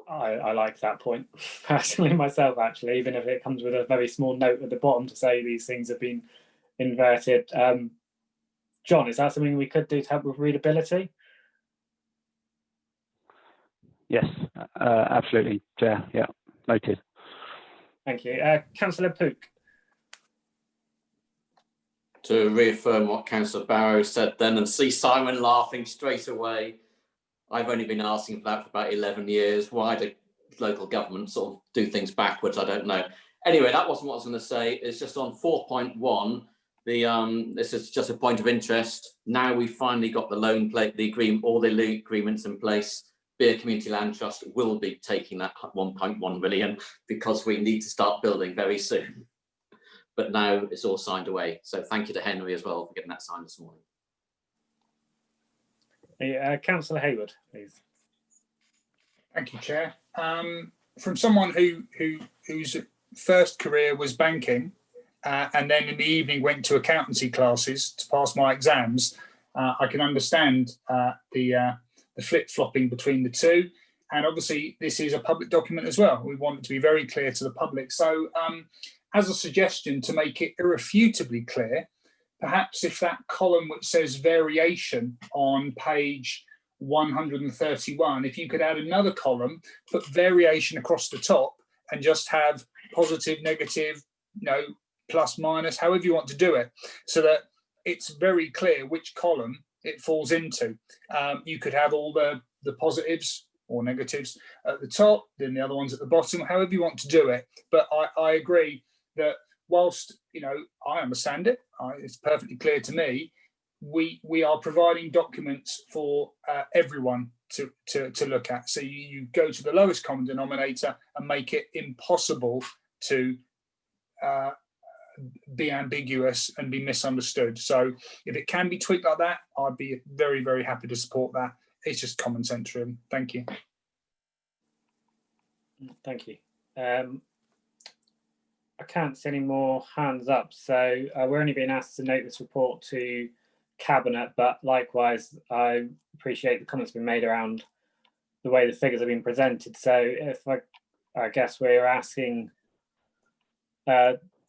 I like that point personally myself, actually, even if it comes with a very small note at the bottom to say these things have been inverted. John, is that something we could do to help with readability? Yes, absolutely, Chair. Yeah, noted. Thank you. Councillor Pook. To reaffirm what Councillor Barrow said then and see Simon laughing straight away, I've only been asking for that for about 11 years. Why do local governments sort of do things backwards? I don't know. Anyway, that wasn't what I was going to say. It's just on 4.1. This is just a point of interest. Now we've finally got the loan plate, the agreement, all the agreements in place. Beer Community Land Trust will be taking that 1.1 million because we need to start building very soon. But now it's all signed away. So thank you to Henry as well for getting that signed this morning. Councillor Hayward, please. Thank you, Chair. From someone whose first career was banking and then in the evening went to accountancy classes to pass my exams, I can understand the flip-flopping between the two. And obviously, this is a public document as well. We want it to be very clear to the public. So as a suggestion to make it irrefutably clear, perhaps if that column which says variation on page 131, if you could add another column, put variation across the top and just have positive, negative, plus, minus, however you want to do it, so that it's very clear which column it falls into. You could have all the positives or negatives at the top, then the other ones at the bottom, however you want to do it. But I agree that whilst, you know, I understand it, it's perfectly clear to me, we are providing documents for everyone to look at. So you go to the lowest common denominator and make it impossible to be ambiguous and be misunderstood. So if it can be tweaked like that, I'd be very, very happy to support that. It's just common sense, really. Thank you. Thank you. I can't see any more hands up, so we're only being asked to note this report to Cabinet, but likewise, I appreciate the comments being made around the way the figures have been presented. So if I guess we're asking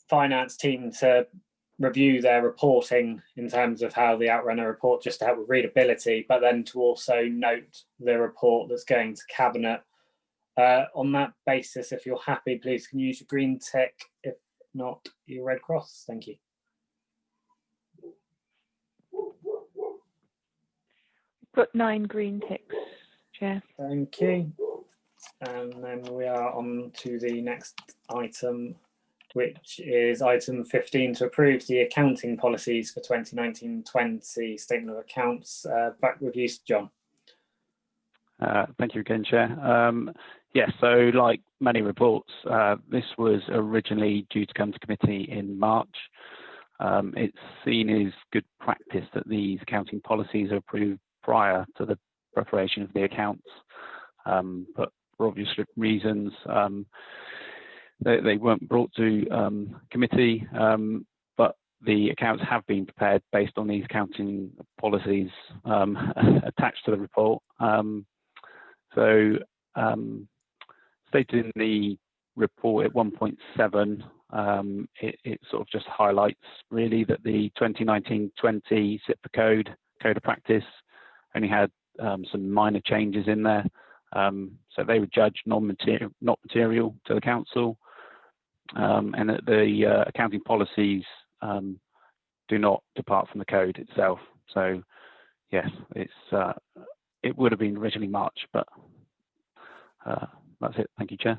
finance team to review their reporting in terms of how the Outrunner report, just to help with readability, but then to also note the report that's going to Cabinet. On that basis, if you're happy, please can you use your green tick, if not your red cross. Thank you. Got 9 green ticks, Chair. Thank you. And then we are on to the next item, which is item 15, to approve the accounting policies for 2019-20 statement of accounts. Back with you, John. Thank you again, Chair. Yes, so like many reports, this was originally due to come to committee in March. It's seen as good practice that these accounting policies are approved prior to the preparation of the accounts, but for obvious reasons, they weren't brought to committee, but the accounts have been prepared based on these accounting policies attached to the report. So stated in the report at 1.7, it sort of just highlights really that the 2019-20 SIPA code of practice only had some minor changes in there. So they were judged not material to the council, and that the accounting policies do not depart from the code itself. So yes, it would have been originally March, but that's it. Thank you, Chair.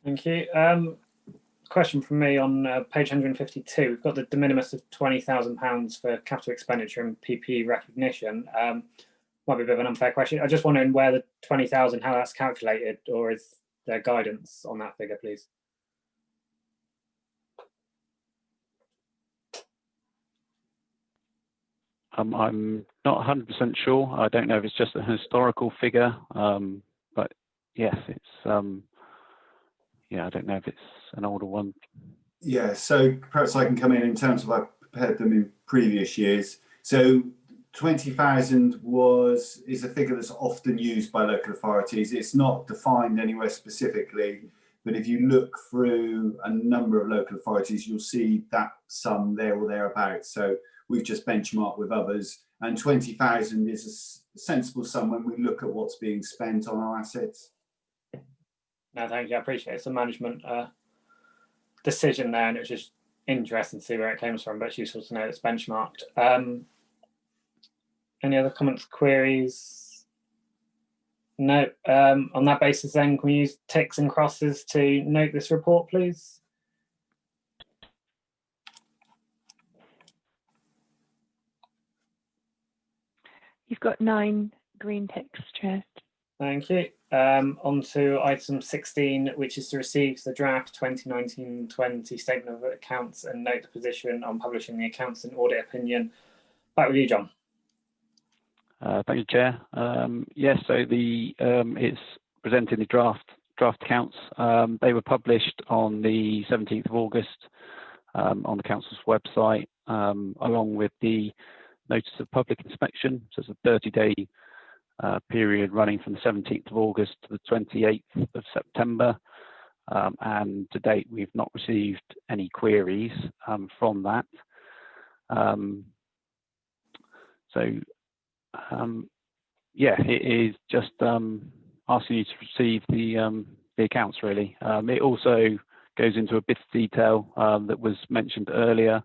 Thank you. Question from me on page 152. We've got the de minimis of £20,000 for capital expenditure and PPE recognition. Might be a bit of an unfair question. I'm just wondering where the 20,000, how that's calculated, or is there guidance on that figure, please? I'm not 100% sure. I don't know if it's just a historical figure, but yes, it's yeah, I don't know if it's an older one. Yeah, so perhaps I can come in terms of I've prepared them in previous years. So 20,000 is a figure that's often used by local authorities. It's not defined anywhere specifically, but if you look through a number of local authorities, you'll see that sum there or thereabouts. So we've just benchmarked with others, and 20,000 is a sensible sum when we look at what's being spent on our assets. No, thank you. I appreciate it. It's a management decision there, and it was just interesting to see where it came from, but it's useful to know it's benchmarked. Any other comments, queries? No. On that basis, then, can we use ticks and crosses to note this report, please? You've got 9 green ticks, Chair. Thank you. On to item 16, which is to receive the draft 2019-20 statement of accounts and note the position on publishing the accounts and audit opinion. Back with you, John. Thank you, Chair. Yes, so it's presenting the draft accounts. They were published on the 17th of August on the council's website, along with the notice of public inspection. So it's a 30-day period running from the 17th of August to the 28th of September. And to date, we've not received any queries from that. Yeah, it is just asking you to receive the accounts, really. It also goes into a bit of detail that was mentioned earlier,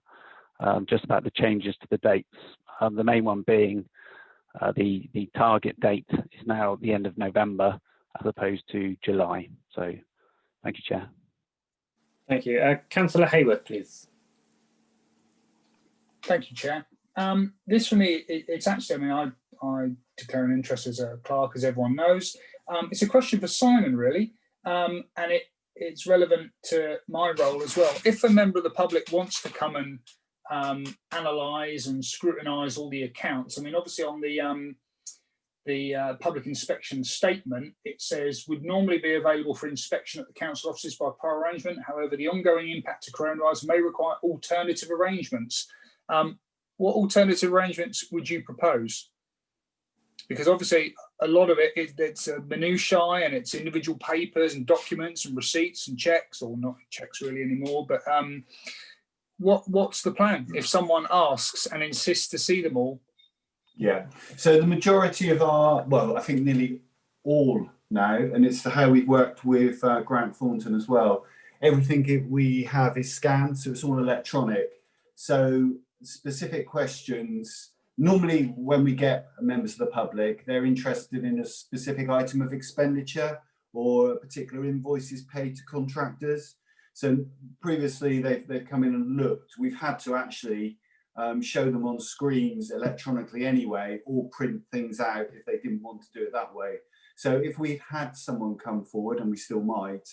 just about the changes to the dates. The main one being The target date is now the end of November as opposed to July. So thank you, Chair. Thank you. Councillor Hayward, please. Thank you, Chair. This for me, it's actually, I declare an interest as a clerk, as everyone knows. It's a question for Simon, really, and it's relevant to my role as well. If a member of the public wants to come and analyse and scrutinise all the accounts, I mean, obviously on the public inspection statement, it says would normally be available for inspection at the council offices by prior arrangement. However, the ongoing impact of coronavirus may require alternative arrangements. What alternative arrangements would you propose? Because obviously a lot of it's minutiae and it's individual papers and documents and receipts and checks, or not checks really anymore, but what's the plan if someone asks and insists to see them all? Yeah, so the majority of I think nearly all now, and it's how we worked with Grant Thornton as well, everything we have is scanned, so it's all electronic. So specific questions, normally when we get members of the public, they're interested in a specific item of expenditure or a particular invoices paid to contractors. So previously they've come in and looked. We've had to actually show them on screens electronically anyway, or print things out if they didn't want to do it that way. So if we had someone come forward, and we still might,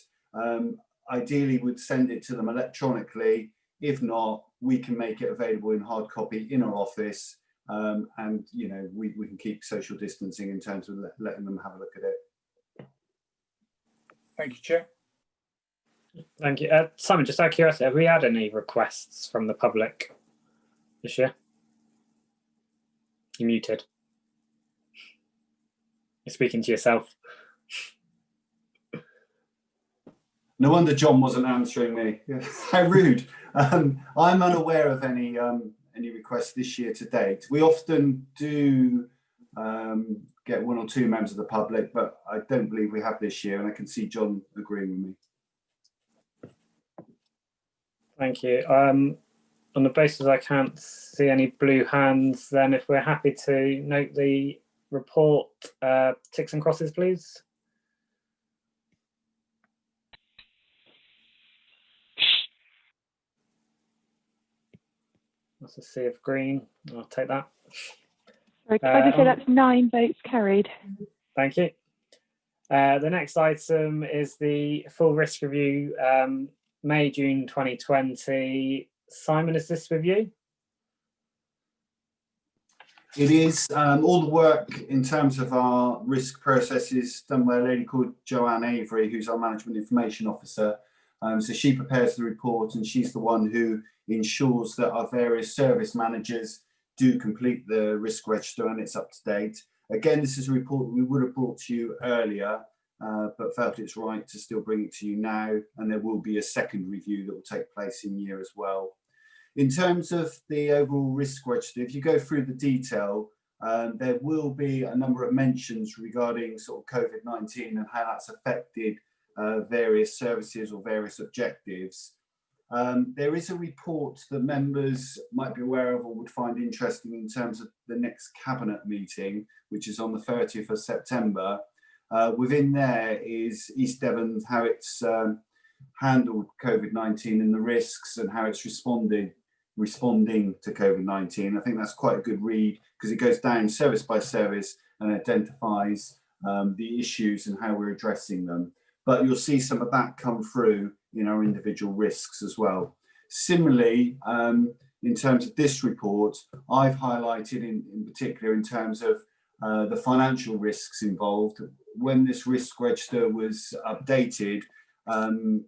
ideally would send it to them electronically. If not, we can make it available in hard copy in our office, and you know, we can keep social distancing in terms of letting them have a look at it. Thank you, Chair. Thank you. Simon, just out of curiosity, have we had any requests from the public this year? You're muted. You're speaking to yourself. No wonder John wasn't answering me. How rude. I'm unaware of any requests this year to date. We often do get one or two members of the public, but I don't believe we have this year, and I can see John agreeing with me. Thank you. On the basis I can't see any blue hands, then if we're happy to note the report, ticks and crosses, please. That's a sea of green. I'll take that. Sorry, can I just say that's 9 votes carried? Thank you. The next item is the full risk review, May-June 2020. Simon, is this with you? It is. All the work in terms of our risk processes done by a lady called Joanne Avery, who's our Management Information Officer. So she prepares the report, and she's the one who ensures that our various service managers do complete the risk register and it's up to date. Again, this is a report that we would have brought to you earlier, but felt it's right to still bring it to you now, and there will be a second review that will take place in year as well. In terms of the overall risk register, if you go through the detail, there will be a number of mentions regarding sort of COVID-19 and how that's affected various services or various objectives. There is a report that members might be aware of or would find interesting in terms of the next cabinet meeting, which is on the 30th of September. Within there is East Devon, how it's handled COVID-19 and the risks and how it's responding to COVID-19. I think that's quite a good read because it goes down service by service and identifies the issues and how we're addressing them. But you'll see some of that come through in our individual risks as well. Similarly, in terms of this report, I've highlighted in particular in terms of the financial risks involved. When this risk register was updated,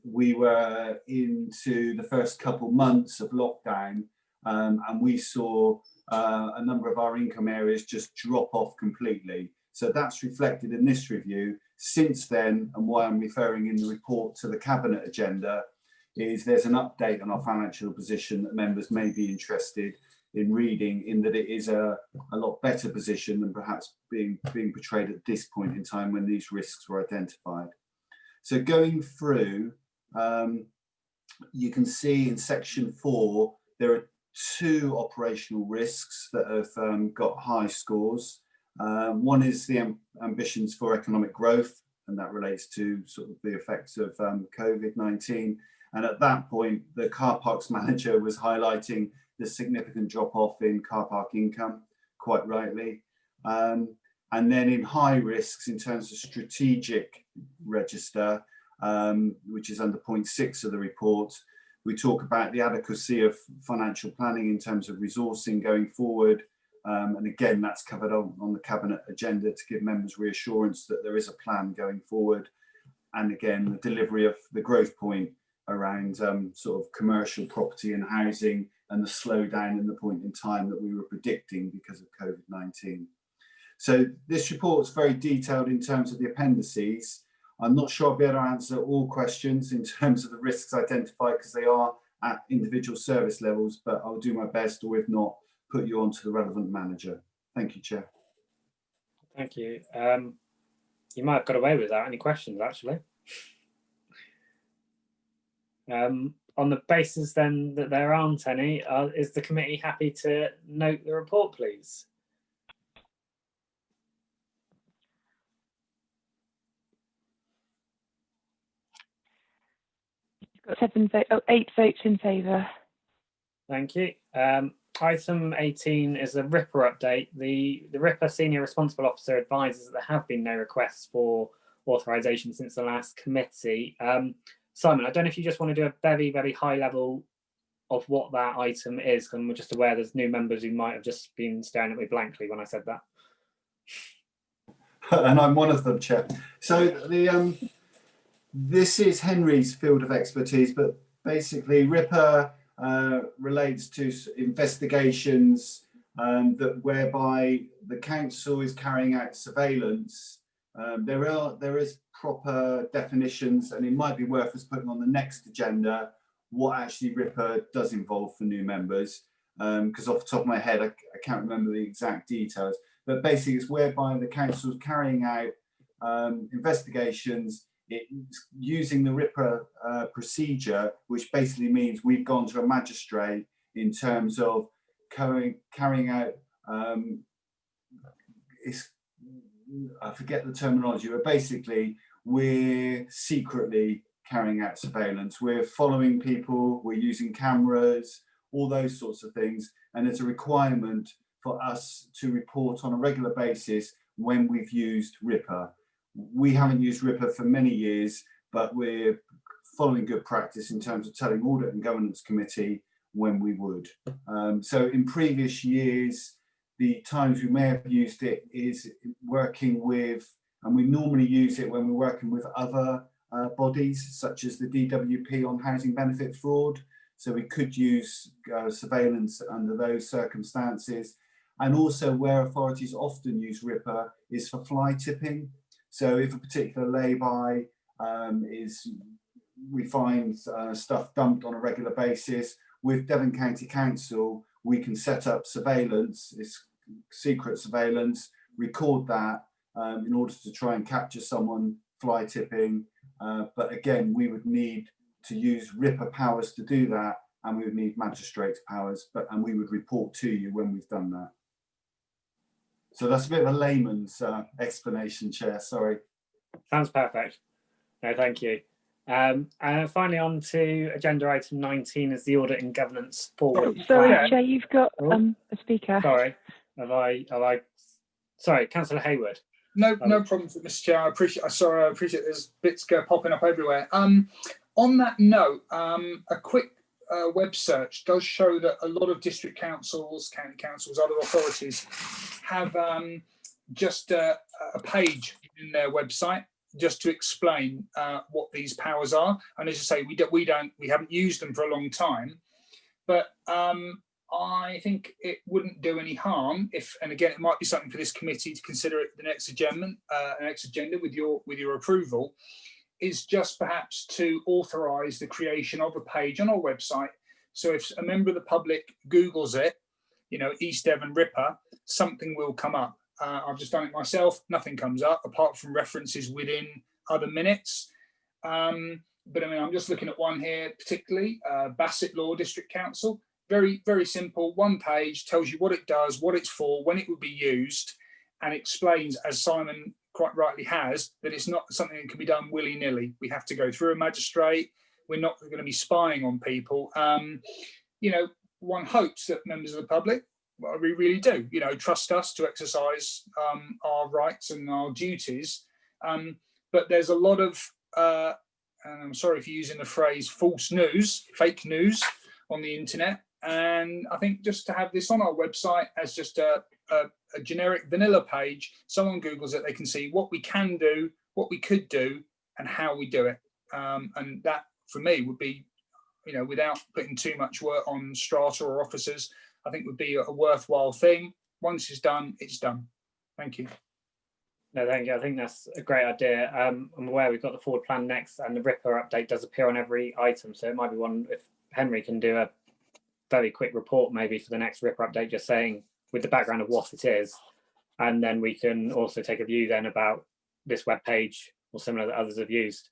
we were into the first couple months of lockdown, and we saw a number of our income areas just drop off completely. So that's reflected in this review. Since then, and why I'm referring in the report to the cabinet agenda, is there's an update on our financial position that members may be interested in reading, in that it is a lot better position than perhaps being portrayed at this point in time when these risks were identified. So going through, you can see in section 4, there are 2 operational risks that have got high scores. One is the ambitions for economic growth, and that relates to sort of the effects of COVID-19. And at that point, the car parks manager was highlighting the significant drop off in car park income, quite rightly. And then in high risks, in terms of strategic register, which is under point 6 of the report, we talk about the adequacy of financial planning in terms of resourcing going forward. And again, that's covered on the cabinet agenda to give members reassurance that there is a plan going forward. And again, the delivery of the growth point around sort of commercial property and housing, and the slowdown in the point in time that we were predicting because of COVID-19. So this report's very detailed in terms of the appendices. I'm not sure I'll be able to answer all questions in terms of the risks identified because they are at individual service levels, but I'll do my best, or if not, put you on to the relevant manager. Thank you, Chair. Thank you. You might have got away without any questions, actually. On the basis then that there aren't any, is the committee happy to note the report, please? You've got 8 votes in favour. Thank you. Item 18 is a RIPA update. The RIPA Senior Responsible Officer advises that there have been no requests for authorisation since the last committee. Simon, I don't know if you just want to do a very, very high level of what that item is, and we're just aware there's new members who might have just been staring at me blankly when I said that. And I'm one of them, Chair. So this is Henry's field of expertise, but basically RIPA relates to investigations whereby the council is carrying out surveillance. There is proper definitions, and it might be worth us putting on the next agenda what actually RIPA does involve for new members, because off the top of my head I can't remember the exact details, but basically it's whereby the council is carrying out investigations using the RIPA procedure, which basically means we've gone to a magistrate in terms of carrying out I forget the terminology, but basically we're secretly carrying out surveillance. We're following people, we're using cameras, all those sorts of things. And it's a requirement for us to report on a regular basis when we've used RIPA. We haven't used RIPA for many years, but we're following good practice in terms of telling Audit and Governance Committee when we would. So in previous years, the times we may have used it is working with, and we normally use it when we're working with other bodies, such as the DWP on housing benefit fraud. So we could use surveillance under those circumstances. And also where authorities often use RIPA is for fly tipping. So if a particular lay-by we find stuff dumped on a regular basis, with Devon County Council, we can set up surveillance, it's secret surveillance, record that in order to try and capture someone fly tipping. But again, we would need to use RIPA powers to do that, and we would need magistrates powers, and we would report to you when we've done that. So that's a bit of a layman's explanation, Chair, sorry. Sounds perfect. No, thank you. And finally on to agenda item 19 is the Audit and Governance forward. Sorry, Chair, you've got a speaker. Sorry, sorry, Councillor Hayward. No problem, Mr. Chair. I appreciate there's bits popping up everywhere. On that note, a quick web search does show that a lot of district councils, county councils, other authorities have just a page in their website just to explain what these powers are. And as I say, we haven't used them for a long time, but I think it wouldn't do any harm if, and again, it might be something for this committee to consider at the next agenda with your approval, is just perhaps to authorise the creation of a page on our website. So if a member of the public Googles it, East Devon RIPA, something will come up. I've just done it myself. Nothing comes up apart from references within other minutes. But I mean, I'm just looking at one here, particularly Bassett Law District Council. Very, very simple. One page tells you what it does, what it's for, when it would be used. and explains, as Simon quite rightly has, that it's not something that can be done willy-nilly. We have to go through a magistrate. We're not going to be spying on people. You know, one hopes that members of the public, well, we really do, you know, trust us to exercise our rights and our duties. But there's a lot of, and I'm sorry for using the phrase, false news, fake news on the internet. And I think just to have this on our website as just a generic vanilla page, someone Googles it, they can see what we can do, what we could do, and how we do it. And that, for me, would be, you know, without putting too much work on strata or officers, I think would be a worthwhile thing. Once it's done, it's done. Thank you. No, thank you. I think that's a great idea. I'm aware we've got the forward plan next, and the RIPA update does appear on every item. So it might be one, if Henry can do a very quick report maybe for the next RIPA update, just saying with the background of what it is. And then we can also take a view then about this web page or similar that others have used.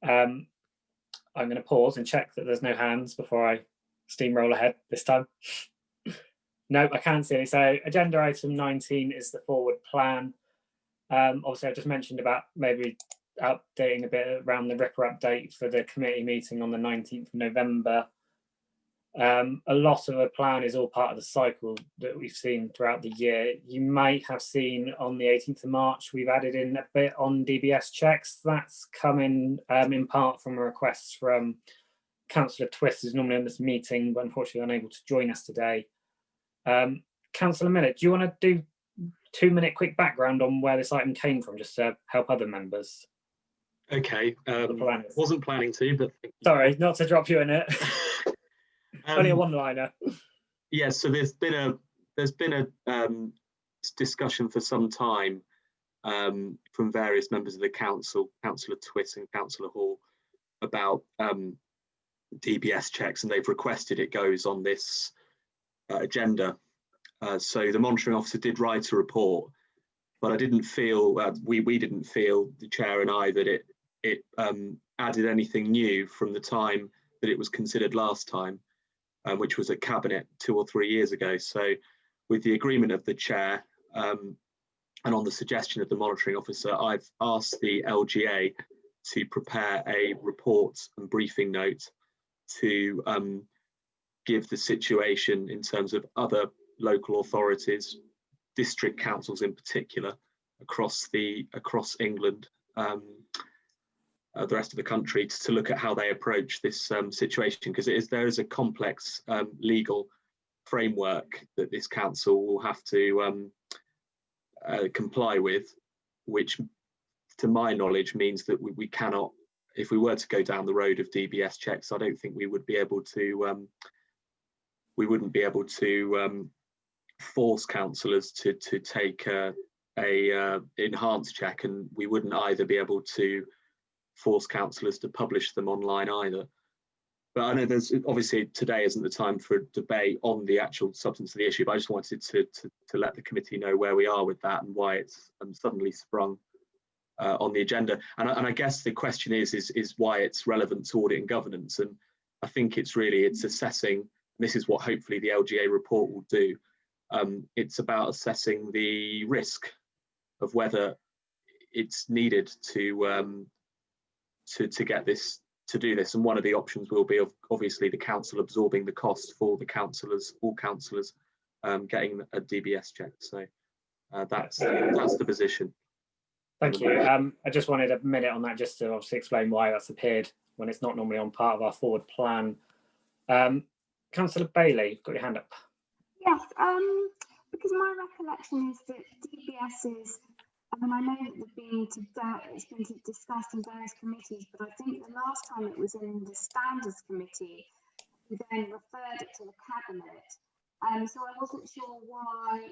I'm going to pause and check that there's no hands before I steamroll ahead this time. No, I can't see any. So agenda item 19 is the forward plan. Obviously, I just mentioned about maybe updating a bit around the RIPA update for the committee meeting on the 19th of November. A lot of the plan is all part of the cycle that we've seen throughout the year. You might have seen on the 18th of March, we've added in a bit on DBS checks. That's coming in part from a request from Councillor Twist, who's normally on this meeting, but unfortunately unable to join us today. Councillor Millett, do you want to do 2-minute quick background on where this item came from, just to help other members? Okay, wasn't planning to, but sorry, not to drop you in it. Only a one-liner. Yeah, so there's been a discussion for some time from various members of the council, Councillor Twist and Councillor Hall, about DBS checks, and they've requested it goes on this agenda. So the monitoring officer did write a report, but I didn't feel, we didn't feel, the chair and I, that it added anything new from the time that it was considered last time, which was at Cabinet 2 or 3 years ago. So with the agreement of the chair and on the suggestion of the monitoring officer, I've asked the LGA to prepare a report and briefing note to give the situation in terms of other local authorities, district councils in particular, across England, the rest of the country, to look at how they approach this situation, because there is a complex legal framework that this council will have to comply with, which to my knowledge means that we cannot, if we were to go down the road of DBS checks, I don't think we would be able to we wouldn't be able to force councillors to take a enhanced check, and we wouldn't either be able to force councillors to publish them online either. But I know there's obviously today isn't the time for a debate on the actual substance of the issue, but I just wanted to let the committee know where we are with that and why it's suddenly sprung on the agenda. And I guess the question is why it's relevant to audit and governance. And I think it's assessing, this is what hopefully the LGA report will do. It's about assessing the risk of whether it's needed to get this, to do this, and one of the options will be obviously the council absorbing the cost for the councillors, all councillors, getting a DBS check. So that's the position. Thank you. I just wanted a minute on that, just to obviously explain why that's appeared when it's not normally on part of our forward plan. Councillor Bailey, you've got your hand up. Yes, because my recollection is that DBS is, I mean, I know that it's been discussed in various committees, but I think the last time it was in the Standards Committee, we then referred it to the Cabinet. So I wasn't sure why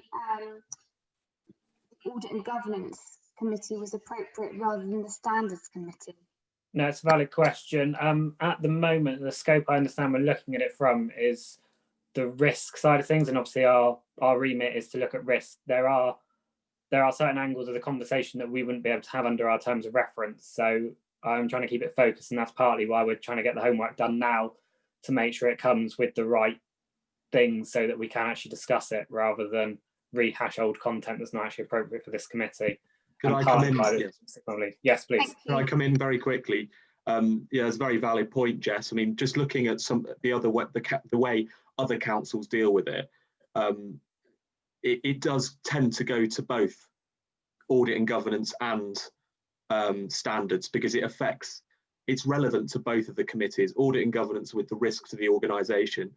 the Audit and Governance Committee was appropriate rather than the Standards Committee. No, it's a valid question. At the moment, the scope I understand we're looking at it from is the risk side of things, and obviously our remit is to look at risk. There are certain angles of the conversation that we wouldn't be able to have under our terms of reference. So I'm trying to keep it focused, and that's partly why we're trying to get the homework done now, to make sure it comes with the right things so that we can actually discuss it, rather than rehash old content that's not actually appropriate for this committee. Could I come in? Yes, please. Can I come in very quickly? Yeah, it's a very valid point, Jess. I mean, just looking at the way other councils deal with it, it does tend to go to both audit and governance and standards, because it's relevant to both of the committees. Audit and governance with the risk to the organisation,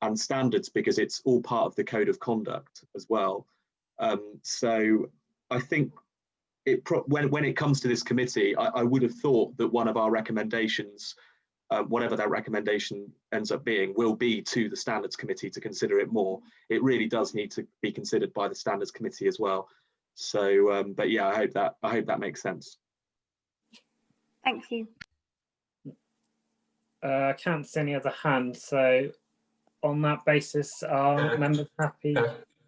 and standards because it's all part of the code of conduct as well. So I think when it comes to this committee, I would have thought that one of our recommendations, whatever that recommendation ends up being, will be to the standards committee to consider it more. It really does need to be considered by the standards committee as well. So, but yeah, I hope that makes sense. Thank you. I can't see any other hands. So on that basis, are members happy?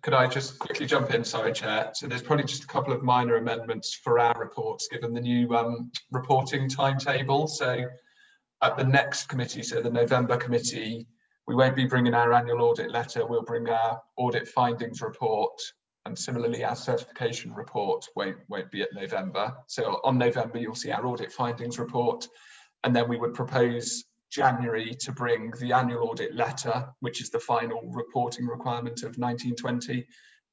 Could I just quickly jump in? Sorry, Chair. So there's probably just a couple of minor amendments for our reports, given the new reporting timetable. So at the next committee, so the November committee, we won't be bringing our annual audit letter. We'll bring our audit findings report, and similarly our certification report won't be at November. So on November, you'll see our audit findings report, and then we would propose January to bring the annual audit letter, which is the final reporting requirement of 1920,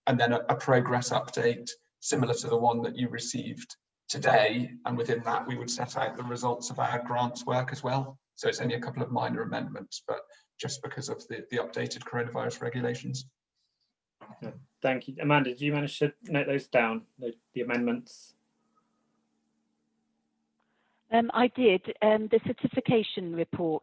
and then a progress update similar to the one that you received today. And within that, we would set out the results of our grants work as well. So it's only a couple of minor amendments, but just because of the updated coronavirus regulations. Thank you. Amanda, did you manage to note those down, the amendments? I did. The certification report,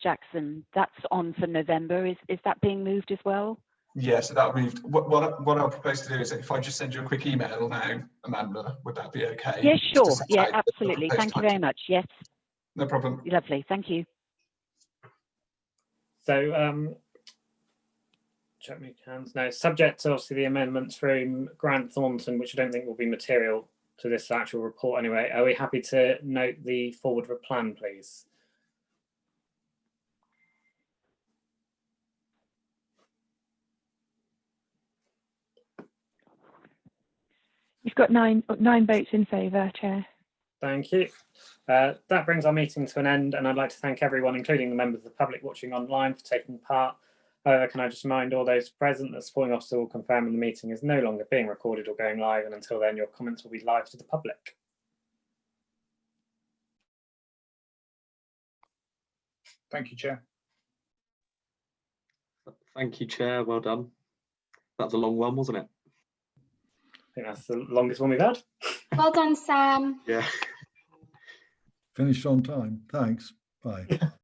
Jackson, that's on for November. Is that being moved as well? Yeah, so that moved. What I'll propose to do is, if I just send you a quick email now, Amanda, would that be okay? Yeah, sure. Yeah, absolutely. Thank you very much. Yes. No problem. Lovely. Thank you. So, check my hands now. Subject to obviously the amendments from Grant Thornton, which I don't think will be material to this actual report anyway. Are we happy to note the forward plan, please? You've got nine votes in favour, Chair. Thank you. That brings our meeting to an end, and I'd like to thank everyone, including the members of the public watching online, for taking part. However, can I just remind all those present that the supporting officer will confirm when the meeting is no longer being recorded or going live, and until then your comments will be live to the public. Thank you, Chair. Thank you, Chair. Well done. That was a long one, wasn't it? I think that's the longest one we've had. Well done, Sam. Yeah. Finished on time. Thanks. Bye.